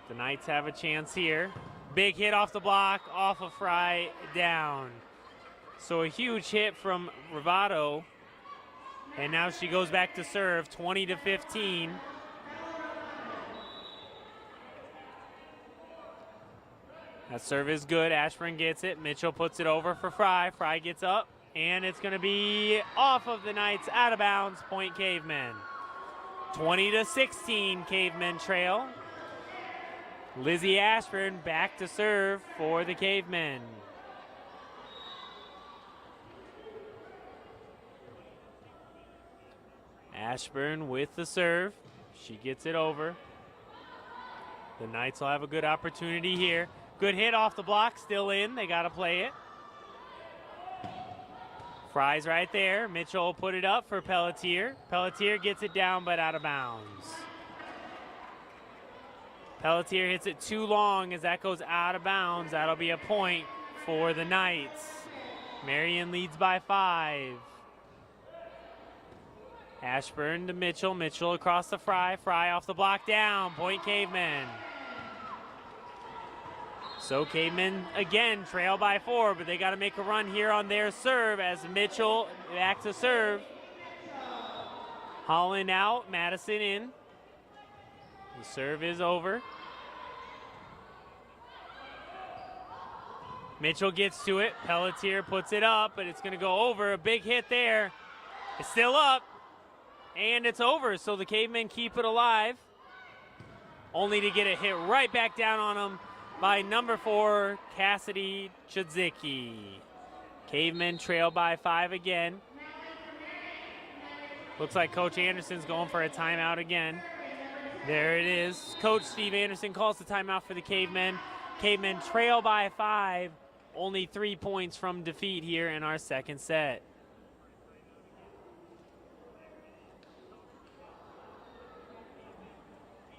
The Knights have a chance here. Big hit off the block, off of Fry, down. So a huge hit from Rivato. And now she goes back to serve, 20-15. That serve is good. Ashburn gets it. Mitchell puts it over for Fry. Fry gets up, and it's going to be off of the Knights, out of bounds, point Cavemen. 20-16, Cavemen trail. Lizzie Ashburn back to serve for the Cavemen. Ashburn with the serve. She gets it over. The Knights will have a good opportunity here. Good hit off the block, still in. They got to play it. Fry's right there. Mitchell will put it up for Pelletier. Pelletier gets it down but out of bounds. Pelletier hits it too long as that goes out of bounds. That'll be a point for the Knights. Marian leads by 5. Ashburn to Mitchell. Mitchell across the Fry. Fry off the block, down. Point Cavemen. So Cavemen again trail by 4, but they got to make a run here on their serve as Mitchell back to serve. Holland out, Madison in. The serve is over. Mitchell gets to it. Pelletier puts it up, but it's going to go over. A big hit there. It's still up, and it's over. So the Cavemen keep it alive, only to get a hit right back down on them by number 4, Cassidy Chadzicki. Cavemen trail by 5 again. Looks like Coach Anderson's going for a timeout again. There it is. Coach Steve Anderson calls the timeout for the Cavemen. Cavemen trail by 5. Only 3 points from defeat here in our second set.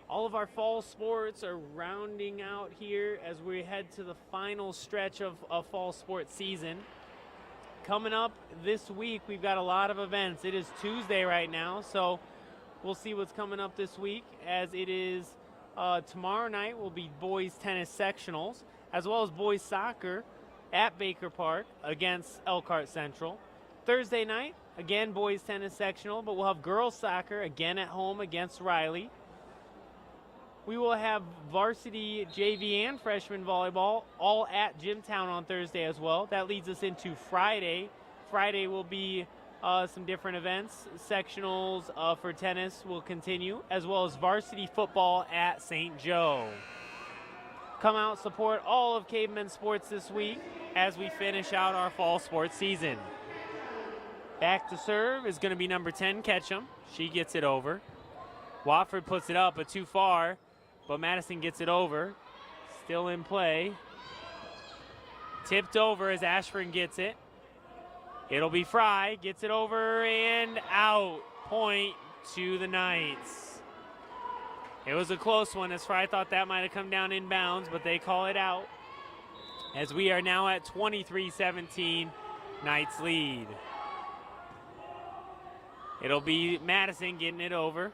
All of our fall sports are rounding out here as we head to the final stretch of fall sports season. Coming up this week, we've got a lot of events. It is Tuesday right now, so we'll see what's coming up this week, as it is tomorrow night will be boys tennis sectionals, as well as boys soccer at Baker Park against Elkhart Central. Thursday night, again, boys tennis sectional, but we'll have girls soccer again at home against Riley. We will have varsity JV and freshman volleyball all at Jimtown on Thursday as well. That leads us into Friday. Friday will be some different events. Sectionals for tennis will continue, as well as varsity football at St. Joe. Come out, support all of Cavemen sports this week as we finish out our fall sports season. Back to serve is going to be number 10, Ketchum. She gets it over. Wofford puts it up, but too far. But Madison gets it over. Still in play. Tipped over as Ashburn gets it. It'll be Fry. Gets it over and out. Point to the Knights. It was a close one, as Fry thought that might have come down in bounds, but they call it out. As we are now at 23-17, Knights lead. It'll be Madison getting it over.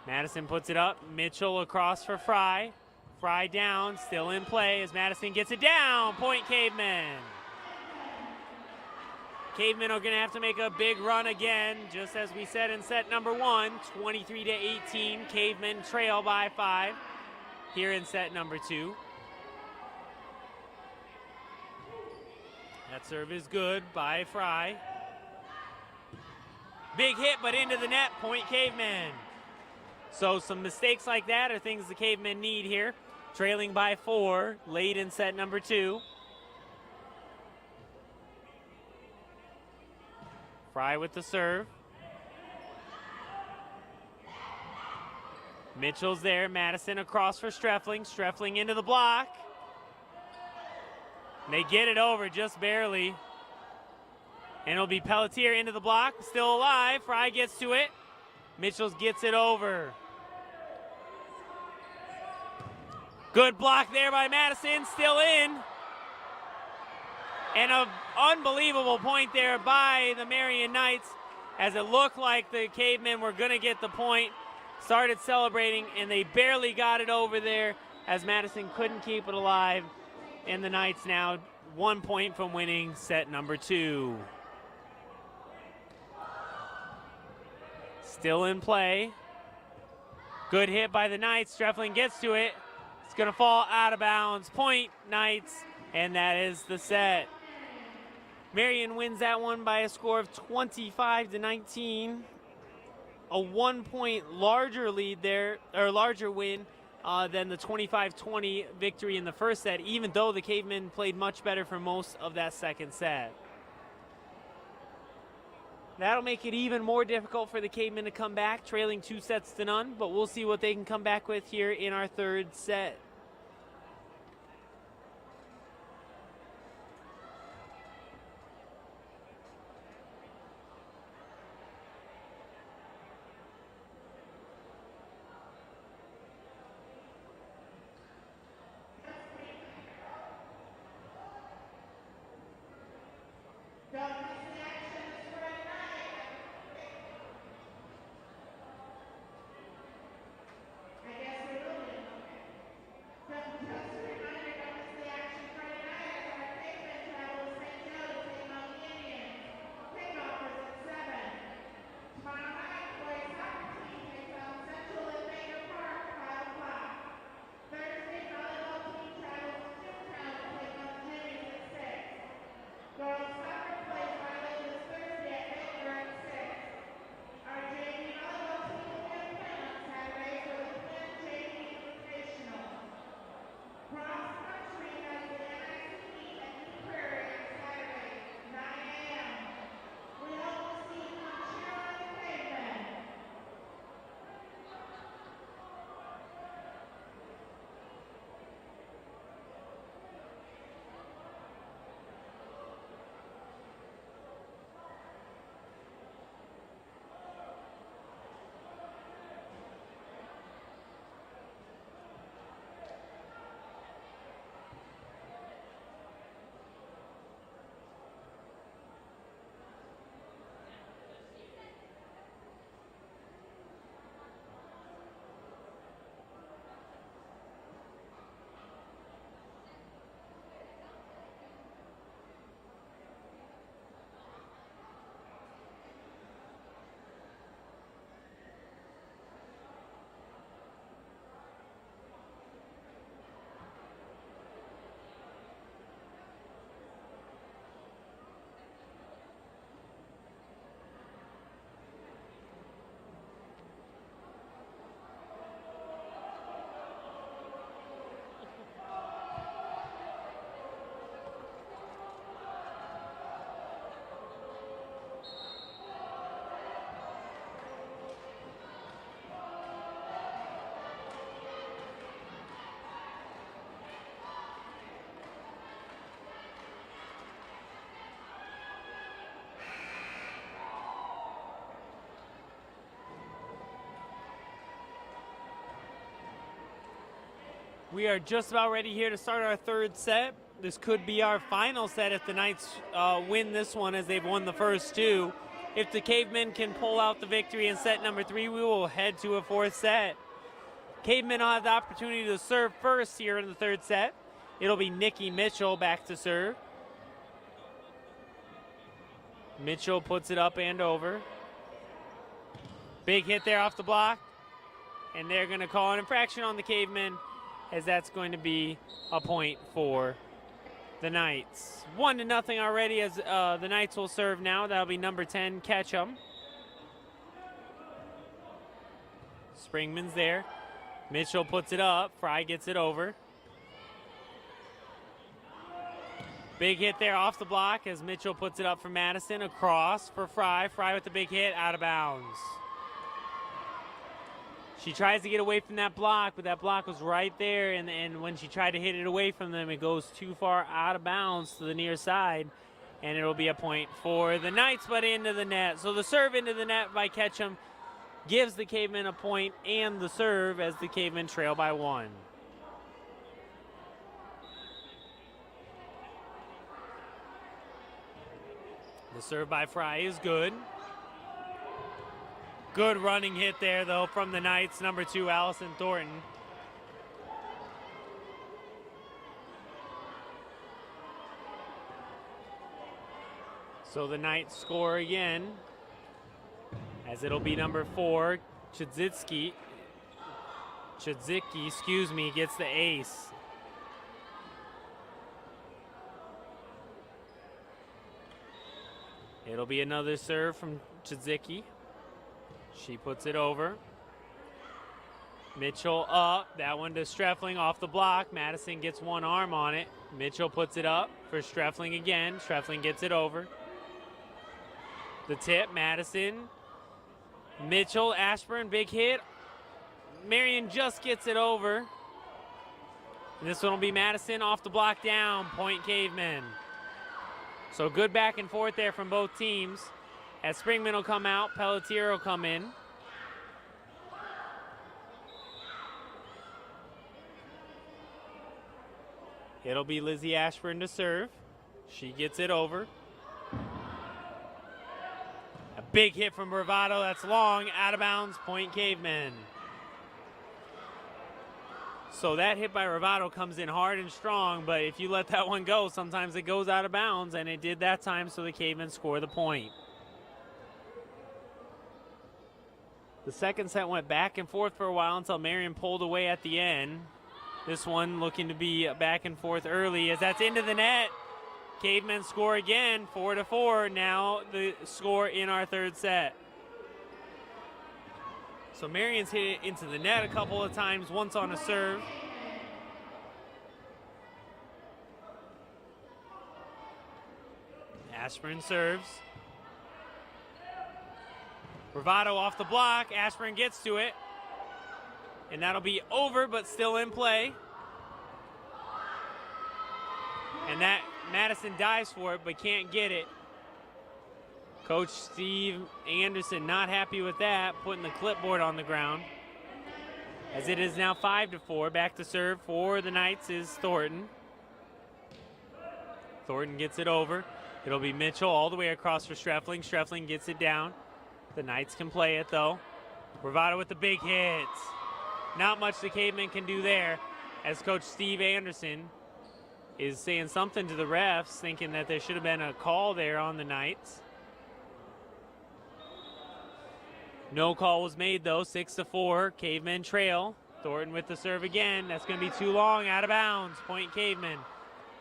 Madison puts it up. Mitchell across for Fry. Fry down, still in play as Madison gets it down. Point Cavemen. Cavemen are going to have to make a big run again, just as we said in set number 1. 23-18. Cavemen trail by 5 here in set number 2. That serve is good by Fry. Big hit, but into the net. Point Cavemen. So some mistakes like that are things the Cavemen need here. Trailing by 4 late in set number 2. Fry with the serve. Mitchell's there. Madison across for Streffling. Streffling into the block. They get it over just barely. And it'll be Pelletier into the block. Still alive. Fry gets to it. Mitchell's gets it over. Good block there by Madison, still in. And an unbelievable point there by the Marian Knights, as it looked like the Cavemen were going to get the point. Started celebrating, and they barely got it over there, as Madison couldn't keep it alive. And the Knights now 1 point from winning set number 2. Still in play. Good hit by the Knights. Streffling gets to it. It's going to fall out of bounds. Point Knights, and that is the set. Marian wins that one by a score of 25-19. A 1 point larger lead there, or larger win than the 25-20 victory in the first set, even though the Cavemen played much better for most of that second set. That'll make it even more difficult for the Cavemen to come back, trailing 2-0, but we'll see what they can come back with here in our third set. We are just about ready here to start our third set. This could be our final set if the Knights win this one, as they've won the first two. If the Cavemen can pull out the victory in set number 3, we will head to a fourth set. Cavemen will have the opportunity to serve first here in the third set. It'll be Nikki Mitchell back to serve. Mitchell puts it up and over. Big hit there off the block. And they're going to call an infraction on the Cavemen, as that's going to be a point for the Knights. 1-0 already, as the Knights will serve now. That'll be number 10, Ketchum. Springman's there. Mitchell puts it up. Fry gets it over. Big hit there off the block as Mitchell puts it up for Madison. Across for Fry. Fry with the big hit, out of bounds. She tries to get away from that block, but that block was right there, and when she tried to hit it away from them, it goes too far out of bounds to the near side, and it'll be a point for the Knights, but into the net. So the serve into the net by Ketchum gives the Cavemen a point, and the serve as the Cavemen trail by 1. The serve by Fry is good. Good running hit there, though, from the Knights, number 2, Allison Thornton. So the Knights score again, as it'll be number 4, Chidzicki, gets the ace. It'll be another serve from Chidzicki. She puts it over. Mitchell up. That one to Streffling off the block. Madison gets one arm on it. Mitchell puts it up for Streffling again. Streffling gets it over. The tip, Madison. Mitchell, Ashburn, big hit. Marian just gets it over. And this one will be Madison off the block down. Point Cavemen. So good back and forth there from both teams. As Springman will come out, Pelletier will come in. It'll be Lizzie Ashburn to serve. She gets it over. A big hit from Bravado. That's long, out of bounds, point Cavemen. So that hit by Bravado comes in hard and strong, but if you let that one go, sometimes it goes out of bounds, and it did that time, so the Cavemen score the point. The second set went back and forth for a while until Marian pulled away at the end. This one looking to be back and forth early, as that's into the net. Cavemen score again, 4-4. Now the score in our third set. So Marian's hit it into the net a couple of times, once on a serve. Ashburn serves. Bravado off the block. Ashburn gets to it. And that'll be over, but still in play. And that Madison dives for it, but can't get it. Coach Steve Anderson not happy with that, putting the clipboard on the ground. As it is now 5-4. Back to serve for the Knights is Thornton. Thornton gets it over. It'll be Mitchell all the way across for Streffling. Streffling gets it down. The Knights can play it, though. Bravado with the big hits. Not much the Cavemen can do there, as Coach Steve Anderson is saying something to the refs, thinking that there should have been a call there on the Knights. No call was made, though. 6-4. Cavemen trail. Thornton with the serve again. That's going to be too long, out of bounds. Point Cavemen.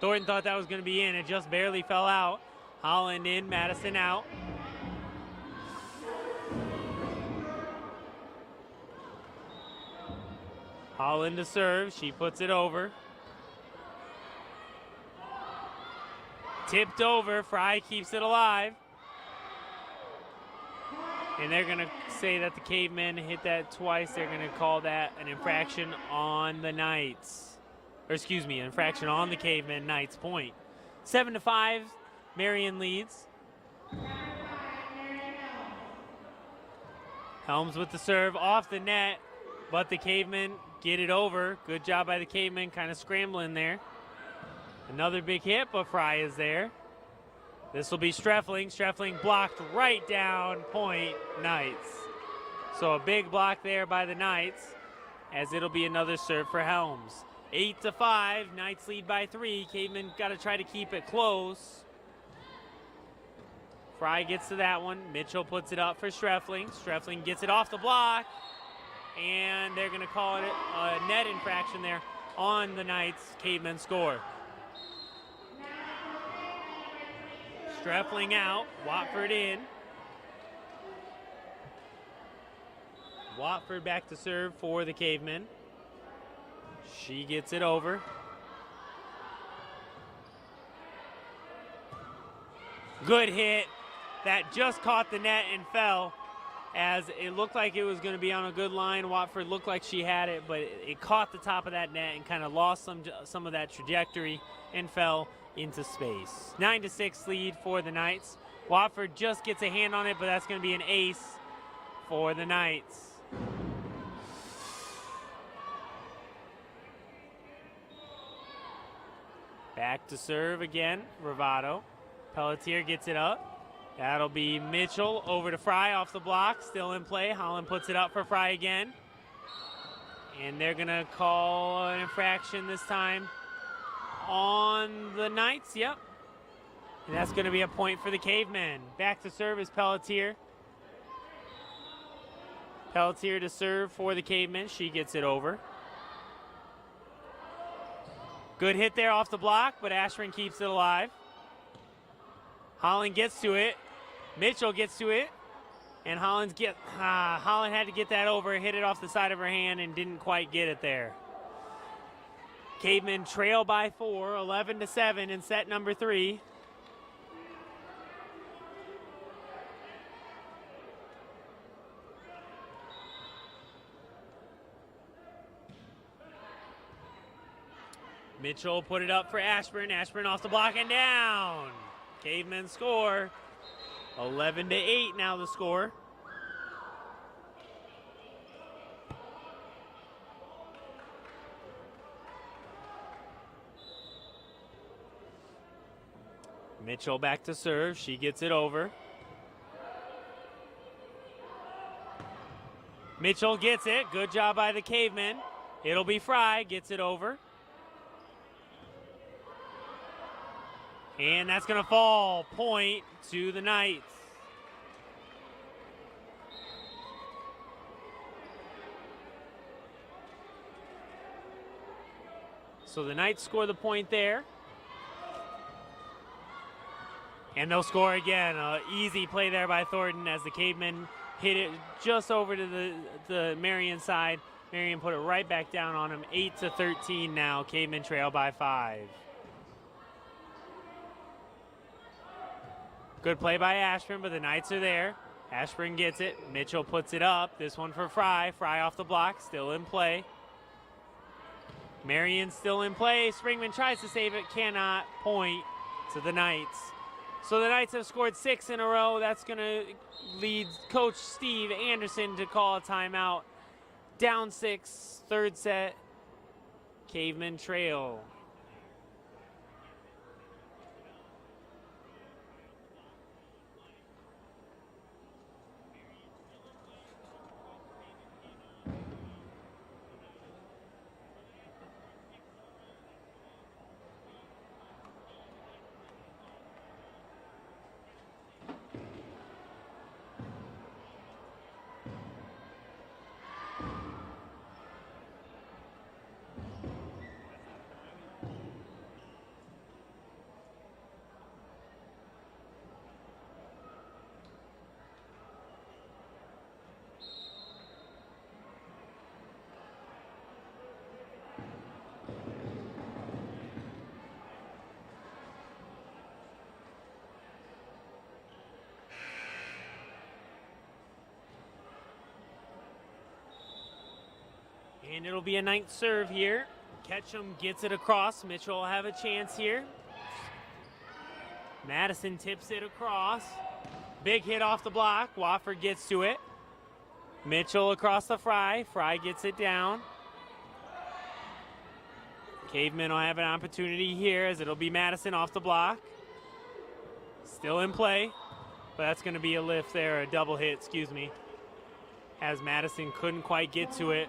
Thornton thought that was going to be in. It just barely fell out. Holland in, Madison out. Holland to serve. She puts it over. Tipped over. Fry keeps it alive. And they're going to say that the Cavemen hit that twice. They're going to call that an infraction on the Knights. Or excuse me, an infraction on the Cavemen. Knights point. 7-5. Marian leads. Helms with the serve off the net, but the Cavemen get it over. Good job by the Cavemen, kind of scrambling there. Another big hit, but Fry is there. This will be Streffling. Streffling blocked right down, point, Knights. So a big block there by the Knights, as it'll be another serve for Helms. 8-5, Knights lead by 3. Cavemen got to try to keep it close. Fry gets to that one. Mitchell puts it up for Streffling. Streffling gets it off the block, and they're going to call it a net infraction there on the Knights. Cavemen score. Streffling out, Watford in. Watford back to serve for the Cavemen. She gets it over. Good hit. That just caught the net and fell, as it looked like it was going to be on a good line. Watford looked like she had it, but it caught the top of that net and kind of lost some of that trajectory and fell into space. 9-6 lead for the Knights. Watford just gets a hand on it, but that's going to be an ace for the Knights. Back to serve again, Ravato. Pelletier gets it up. That'll be Mitchell over to Fry off the block, still in play. Holland puts it up for Fry again. And they're going to call an infraction this time on the Knights, yep. And that's going to be a point for the Cavemen. Back to serve is Pelletier. Pelletier to serve for the Cavemen. She gets it over. Good hit there off the block, but Ashburn keeps it alive. Holland gets to it. Mitchell gets to it. And Holland had to get that over, hit it off the side of her hand, and didn't quite get it there. Cavemen trail by 4, 11-7 in set number 3. Mitchell put it up for Ashburn. Ashburn off the block and down. Cavemen score. 11-8 now the score. Mitchell back to serve. She gets it over. Mitchell gets it. Good job by the Cavemen. It'll be Fry. Gets it over. And that's going to fall. Point to the Knights. So the Knights score the point there. And they'll score again. Easy play there by Thornton as the Cavemen hit it just over to the Marian side. Marian put it right back down on him. 8-13 now. Cavemen trail by 5. Good play by Ashburn, but the Knights are there. Ashburn gets it. Mitchell puts it up. This one for Fry. Fry off the block, still in play. Marian still in play. Springman tries to save it, cannot. Point to the Knights. So the Knights have scored 6 in a row. That's going to lead Coach Steve Anderson to call a timeout. Down 6, third set. Cavemen trail. And it'll be a ninth serve here. Ketchum gets it across. Mitchell will have a chance here. Madison tips it across. Big hit off the block. Wofford gets to it. Mitchell across the Fry. Fry gets it down. Cavemen will have an opportunity here as it'll be Madison off the block. Still in play, but that's going to be a lift there, a double hit, excuse me, as Madison couldn't quite get to it.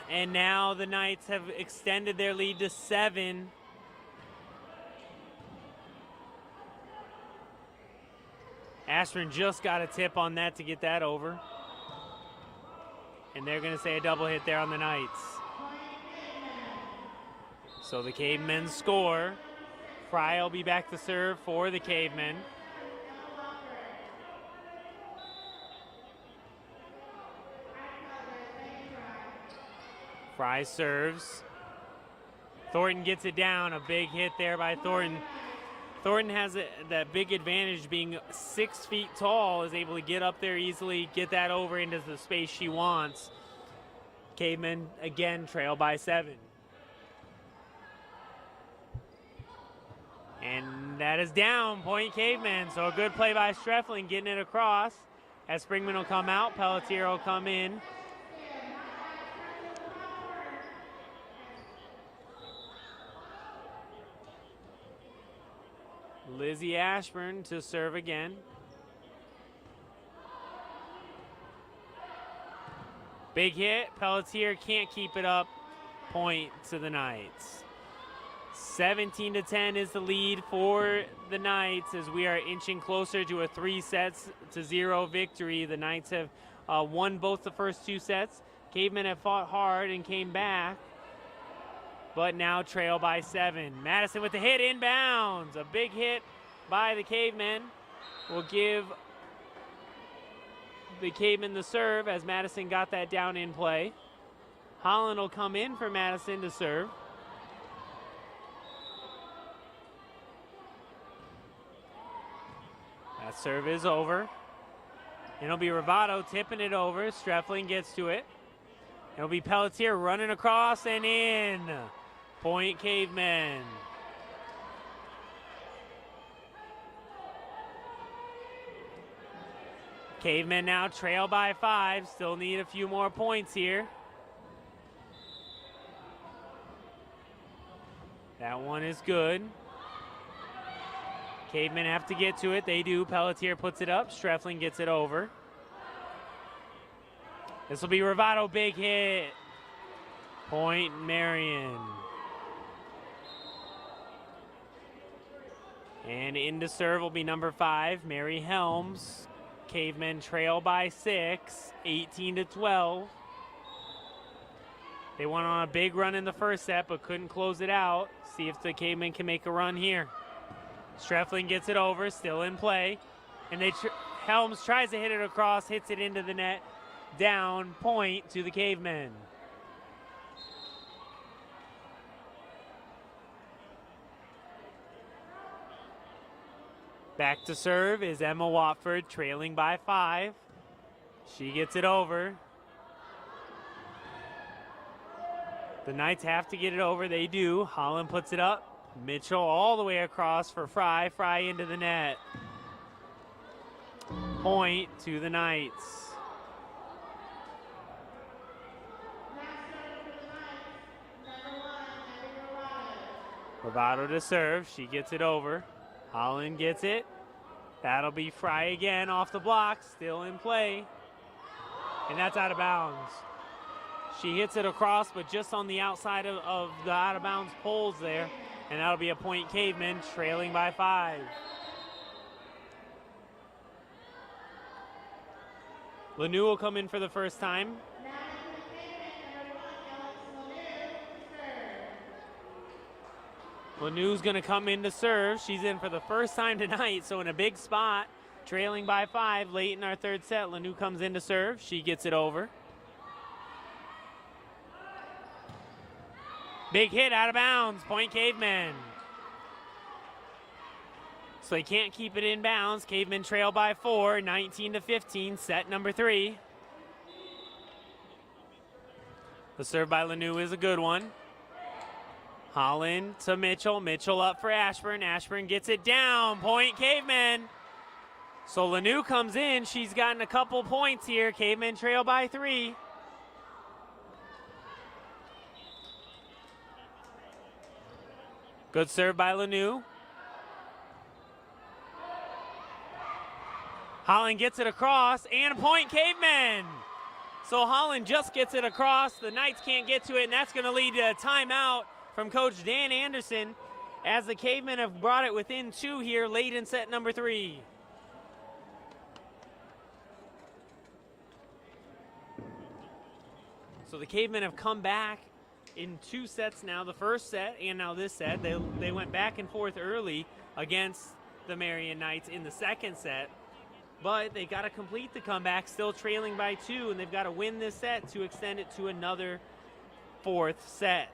And now the Knights have extended their lead to 7. Ashburn just got a tip on that to get that over. And they're going to say a double hit there on the Knights. So the Cavemen score. Fry will be back to serve for the Cavemen. Fry serves. Thornton gets it down. A big hit there by Thornton. Thornton has that big advantage, being 6 feet tall, is able to get up there easily, get that over into the space she wants. Cavemen again trail by 7. And that is down, point Cavemen. So a good play by Streffling getting it across. As Springman will come out, Pelletier will come in. Lizzie Ashburn to serve again. Big hit. Pelletier can't keep it up. Point to the Knights. 17-10 is the lead for the Knights as we are inching closer to a 3-0 victory. The Knights have won both the first 2 sets. Cavemen have fought hard and came back, but now trail by 7. Madison with the hit inbounds. A big hit by the Cavemen will give the Cavemen the serve as Madison got that down in play. Holland will come in for Madison to serve. That serve is over. It'll be Ravato tipping it over. Streffling gets to it. It'll be Pelletier running across and in. Point Cavemen. Cavemen now trail by 5. Still need a few more points here. That one is good. Cavemen have to get to it. They do. Pelletier puts it up. Streffling gets it over. This will be Ravato. Big hit. Point Marian. And into serve will be number 5, Mary Helms. Cavemen trail by 6, 18-12. They went on a big run in the first set, but couldn't close it out. See if the Cavemen can make a run here. Streffling gets it over, still in play. And Helms tries to hit it across, hits it into the net. Down, point to the Cavemen. Back to serve is Emma Watford, trailing by 5. She gets it over. The Knights have to get it over. They do. Holland puts it up. Mitchell all the way across for Fry. Fry into the net. Point to the Knights. Ravato to serve. She gets it over. Holland gets it. That'll be Fry again off the block. Still in play. And that's out of bounds. She hits it across, but just on the outside of the out of bounds poles there. And that'll be a point Cavemen, trailing by 5. Lanu will come in for the first time. Lanu's gonna come in to serve. She's in for the first time tonight, so in a big spot, trailing by 5 late in our third set. Lanu comes in to serve. She gets it over. Big hit out of bounds, point Cavemen. So they can't keep it in bounds. Cavemen trail by 4, 19-15, set number 3. The serve by Lanu is a good one. Holland to Mitchell. Mitchell up for Ashburn. Ashburn gets it down. Point Cavemen. So Lanu comes in. She's gotten a couple points here. Cavemen trail by 3. Good serve by Lanu. Holland gets it across, and a point, Cavemen. So Holland just gets it across. The Knights can't get to it, and that's going to lead to a timeout from Coach Dan Anderson as the Cavemen have brought it within 2 here late in set number 3. So the Cavemen have come back in 2 sets now, the first set and now this set. They went back and forth early against the Marian Knights in the second set, but they got to complete the comeback, still trailing by 2, and they've got to win this set to extend it to another 4th set.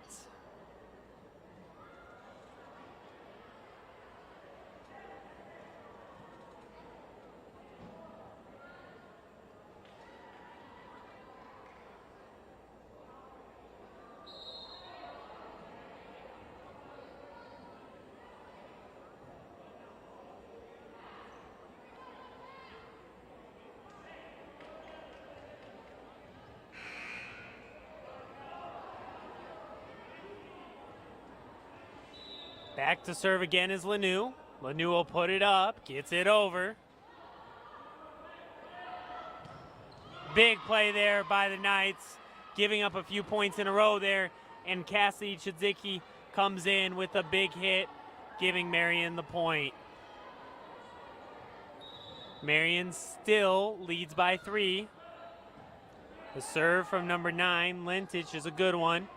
Back to serve again is Lanu. Lanu will put it up, gets it over. Big play there by the Knights, giving up a few points in a row there, and Cassidy Chidzicki comes in with a big hit, giving Marian the point. Marian still leads by 3. The serve from number 9, Lentich, is a good one.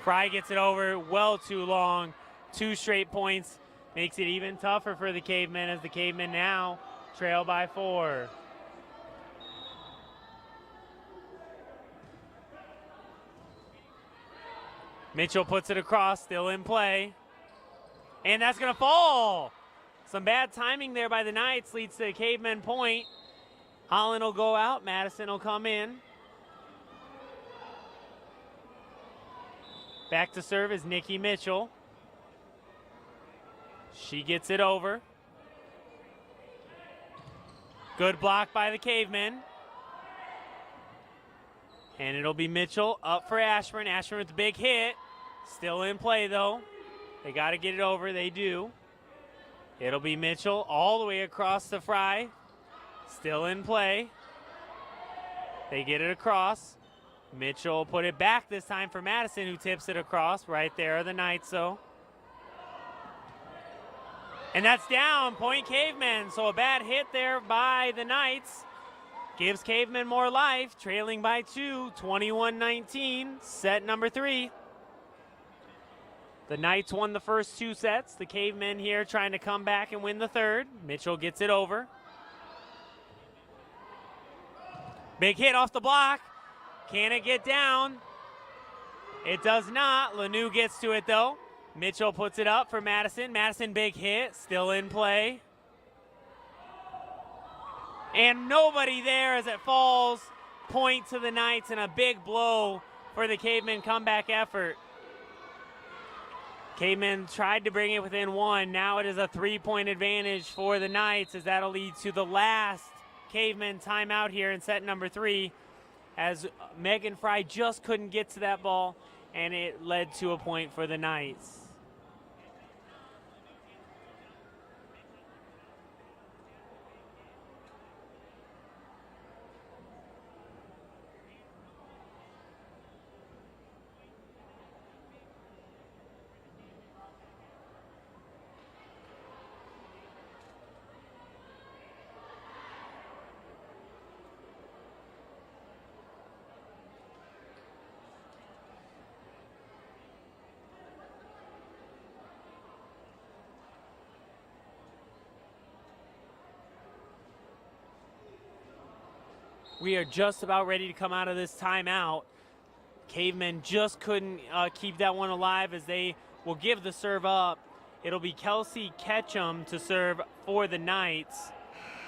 Fry gets it over, well too long. 2 straight points makes it even tougher for the Cavemen as the Cavemen now trail by 4. Mitchell puts it across, still in play. And that's going to fall. Some bad timing there by the Knights leads to a Cavemen point. Holland will go out, Madison will come in. Back to serve is Nikki Mitchell. She gets it over. Good block by the Cavemen. And it'll be Mitchell up for Ashburn. Ashburn with the big hit. Still in play though. They got to get it over, they do. It'll be Mitchell all the way across to Fry. Still in play. They get it across. Mitchell put it back this time for Madison, who tips it across. Right there are the Knights though. And that's down, point Cavemen. So a bad hit there by the Knights gives Cavemen more life, trailing by 2, 21-19, set number 3. The Knights won the first 2 sets. The Cavemen here trying to come back and win the third. Mitchell gets it over. Big hit off the block. Can it get down? It does not. Lanu gets to it though. Mitchell puts it up for Madison. Madison, big hit, still in play. And nobody there as it falls. Point to the Knights and a big blow for the Cavemen comeback effort. Cavemen tried to bring it within 1. Now it is a 3-point advantage for the Knights as that'll lead to the last Cavemen timeout here in set number 3 as Megan Fry just couldn't get to that ball and it led to a point for the Knights. We are just about ready to come out of this timeout. Cavemen just couldn't keep that one alive as they will give the serve up. It'll be Kelsey Ketchum to serve for the Knights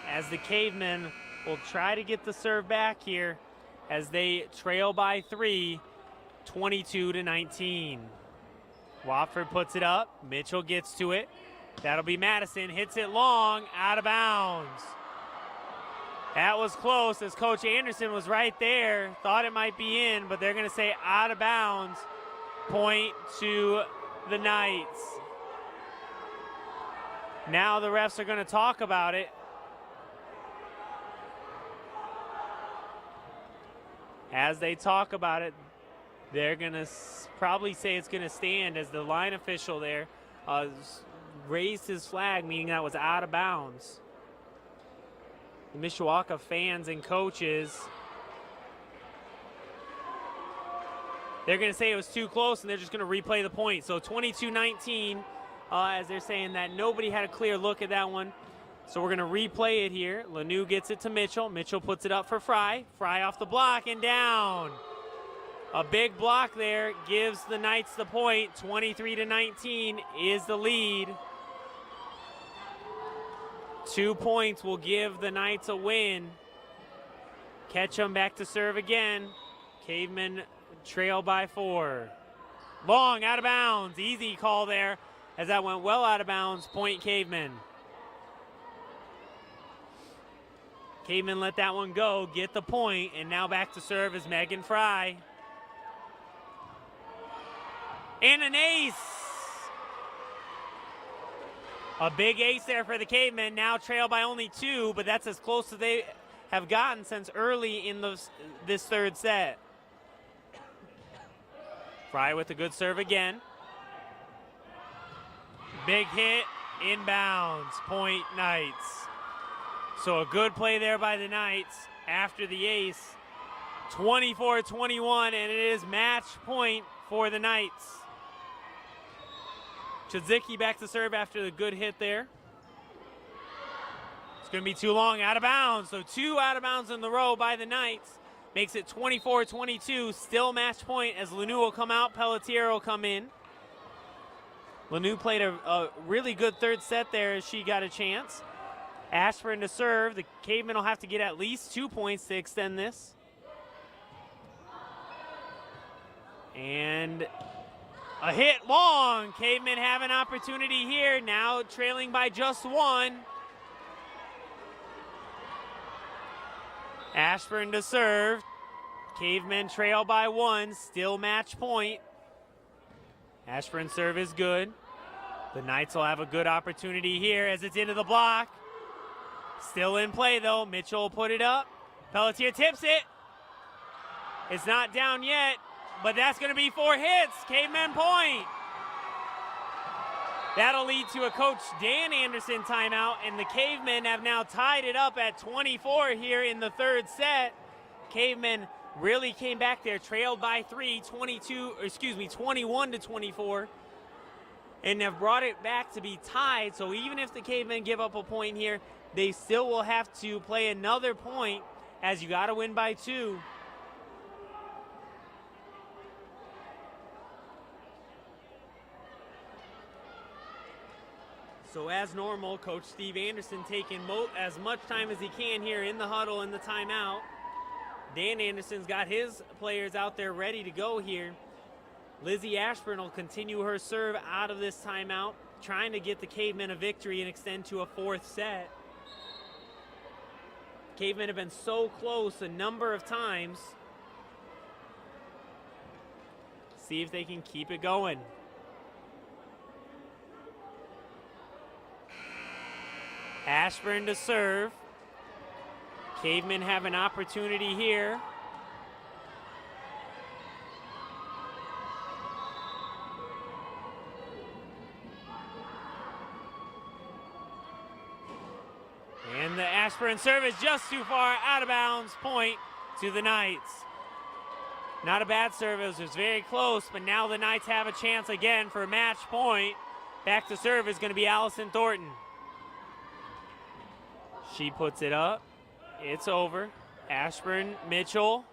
as the Cavemen will try to get the serve back here as they trail by 3, 22-19. Wofford puts it up. Mitchell gets to it. That'll be Madison. Hits it long, out of bounds. That was close as Coach Anderson was right there. Thought it might be in, but they're going to say out of bounds. Point to the Knights. Now the refs are going to talk about it. As they talk about it, they're going to probably say it's going to stand, as the line official there raised his flag, meaning that was out of bounds. The Mishawaka fans and coaches, they're going to say it was too close, and they're just going to replay the point. So 22-19, as they're saying that nobody had a clear look at that one. So we're going to replay it here. Lanu gets it to Mitchell. Mitchell puts it up for Fry. Fry off the block and down. A big block there gives the Knights the point. 23-19 is the lead. 2 points will give the Knights a win. Ketchum back to serve again. Cavemen trail by 4. Long, out of bounds. Easy call there, as that went well out of bounds. Point Cavemen. Cavemen let that one go, get the point, and now back to serve is Megan Fry. And an ace. A big ace there for the Cavemen. Now trail by only 2, but that's as close as they have gotten since early in this third set. Fry with a good serve again. Big hit, inbounds, point Knights. So a good play there by the Knights after the ace. 24-21, and it is match point for the Knights. Chizicki back to serve after the good hit there. It's going to be too long, out of bounds. So 2 out of bounds in the row by the Knights. Makes it 24-22, still match point as Lanu will come out, Pelletier will come in. Lanu played a really good third set there as she got a chance. Ashburn to serve. The Cavemen will have to get at least 2 points to extend this. And a hit long. Cavemen have an opportunity here, now trailing by just 1. Ashburn to serve. Cavemen trail by 1, still match point. Ashburn's serve is good. The Knights will have a good opportunity here as it's into the block. Still in play though. Mitchell will put it up. Pelletier tips it. It's not down yet, but that's going to be 4 hits. Cavemen point. That'll lead to a Coach Dan Anderson timeout, and the Cavemen have now tied it up at 24 here in the third set. Cavemen really came back there, trailed by 3, 21-24, and have brought it back to be tied. So even if the Cavemen give up a point here, they still will have to play another point, as you got to win by 2. So as normal, Coach Steve Anderson taking as much time as he can here in the huddle in the timeout. Dan Anderson's got his players out there ready to go here. Lizzie Ashburn will continue her serve out of this timeout, trying to get the Cavemen a victory and extend to a 4th set. Cavemen have been so close a number of times. See if they can keep it going. Ashburn to serve. Cavemen have an opportunity here. And the Ashburn serve is just too far, out of bounds, point to the Knights. Not a bad serve, it was very close, but now the Knights have a chance again for a match point. Back to serve is going to be Allison Thornton. She puts it up. It's over. Ashburn, Mitchell.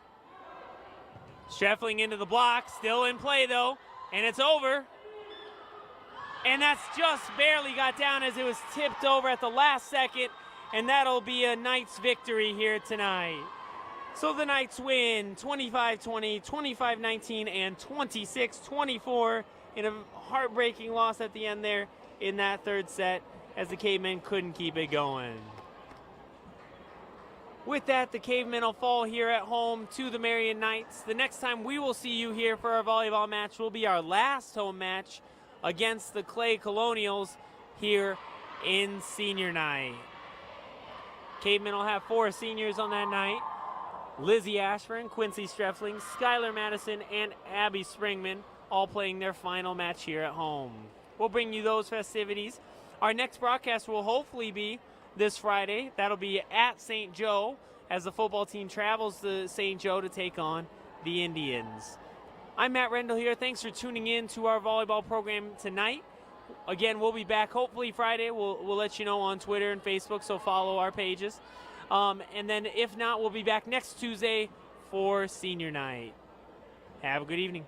Streffling into the block, still in play though, and it's over. And that's just barely got down as it was tipped over at the last second, and that'll be a Knights victory here tonight. So the Knights win 25-20, 25-19, and 26-24 in a heartbreaking loss at the end there in that third set as the Cavemen couldn't keep it going. With that, the Cavemen will fall here at home to the Marian Knights. The next time we will see you here for our volleyball match will be our last home match against the Clay Colonials here in senior night. Cavemen will have 4 seniors on that night. Lizzie Ashburn, Quincy Streffling, Skylar Madison, and Abby Springman all playing their final match here at home. We'll bring you those festivities. Our next broadcast will hopefully be this Friday. That'll be at St. Joe as the football team travels to St. Joe to take on the Indians. I'm Matt Rendell here. Thanks for tuning in to our volleyball program tonight. Again, we'll be back hopefully Friday. We'll let you know on Twitter and Facebook, so follow our pages. And then if not, we'll be back next Tuesday for senior night. Have a good evening.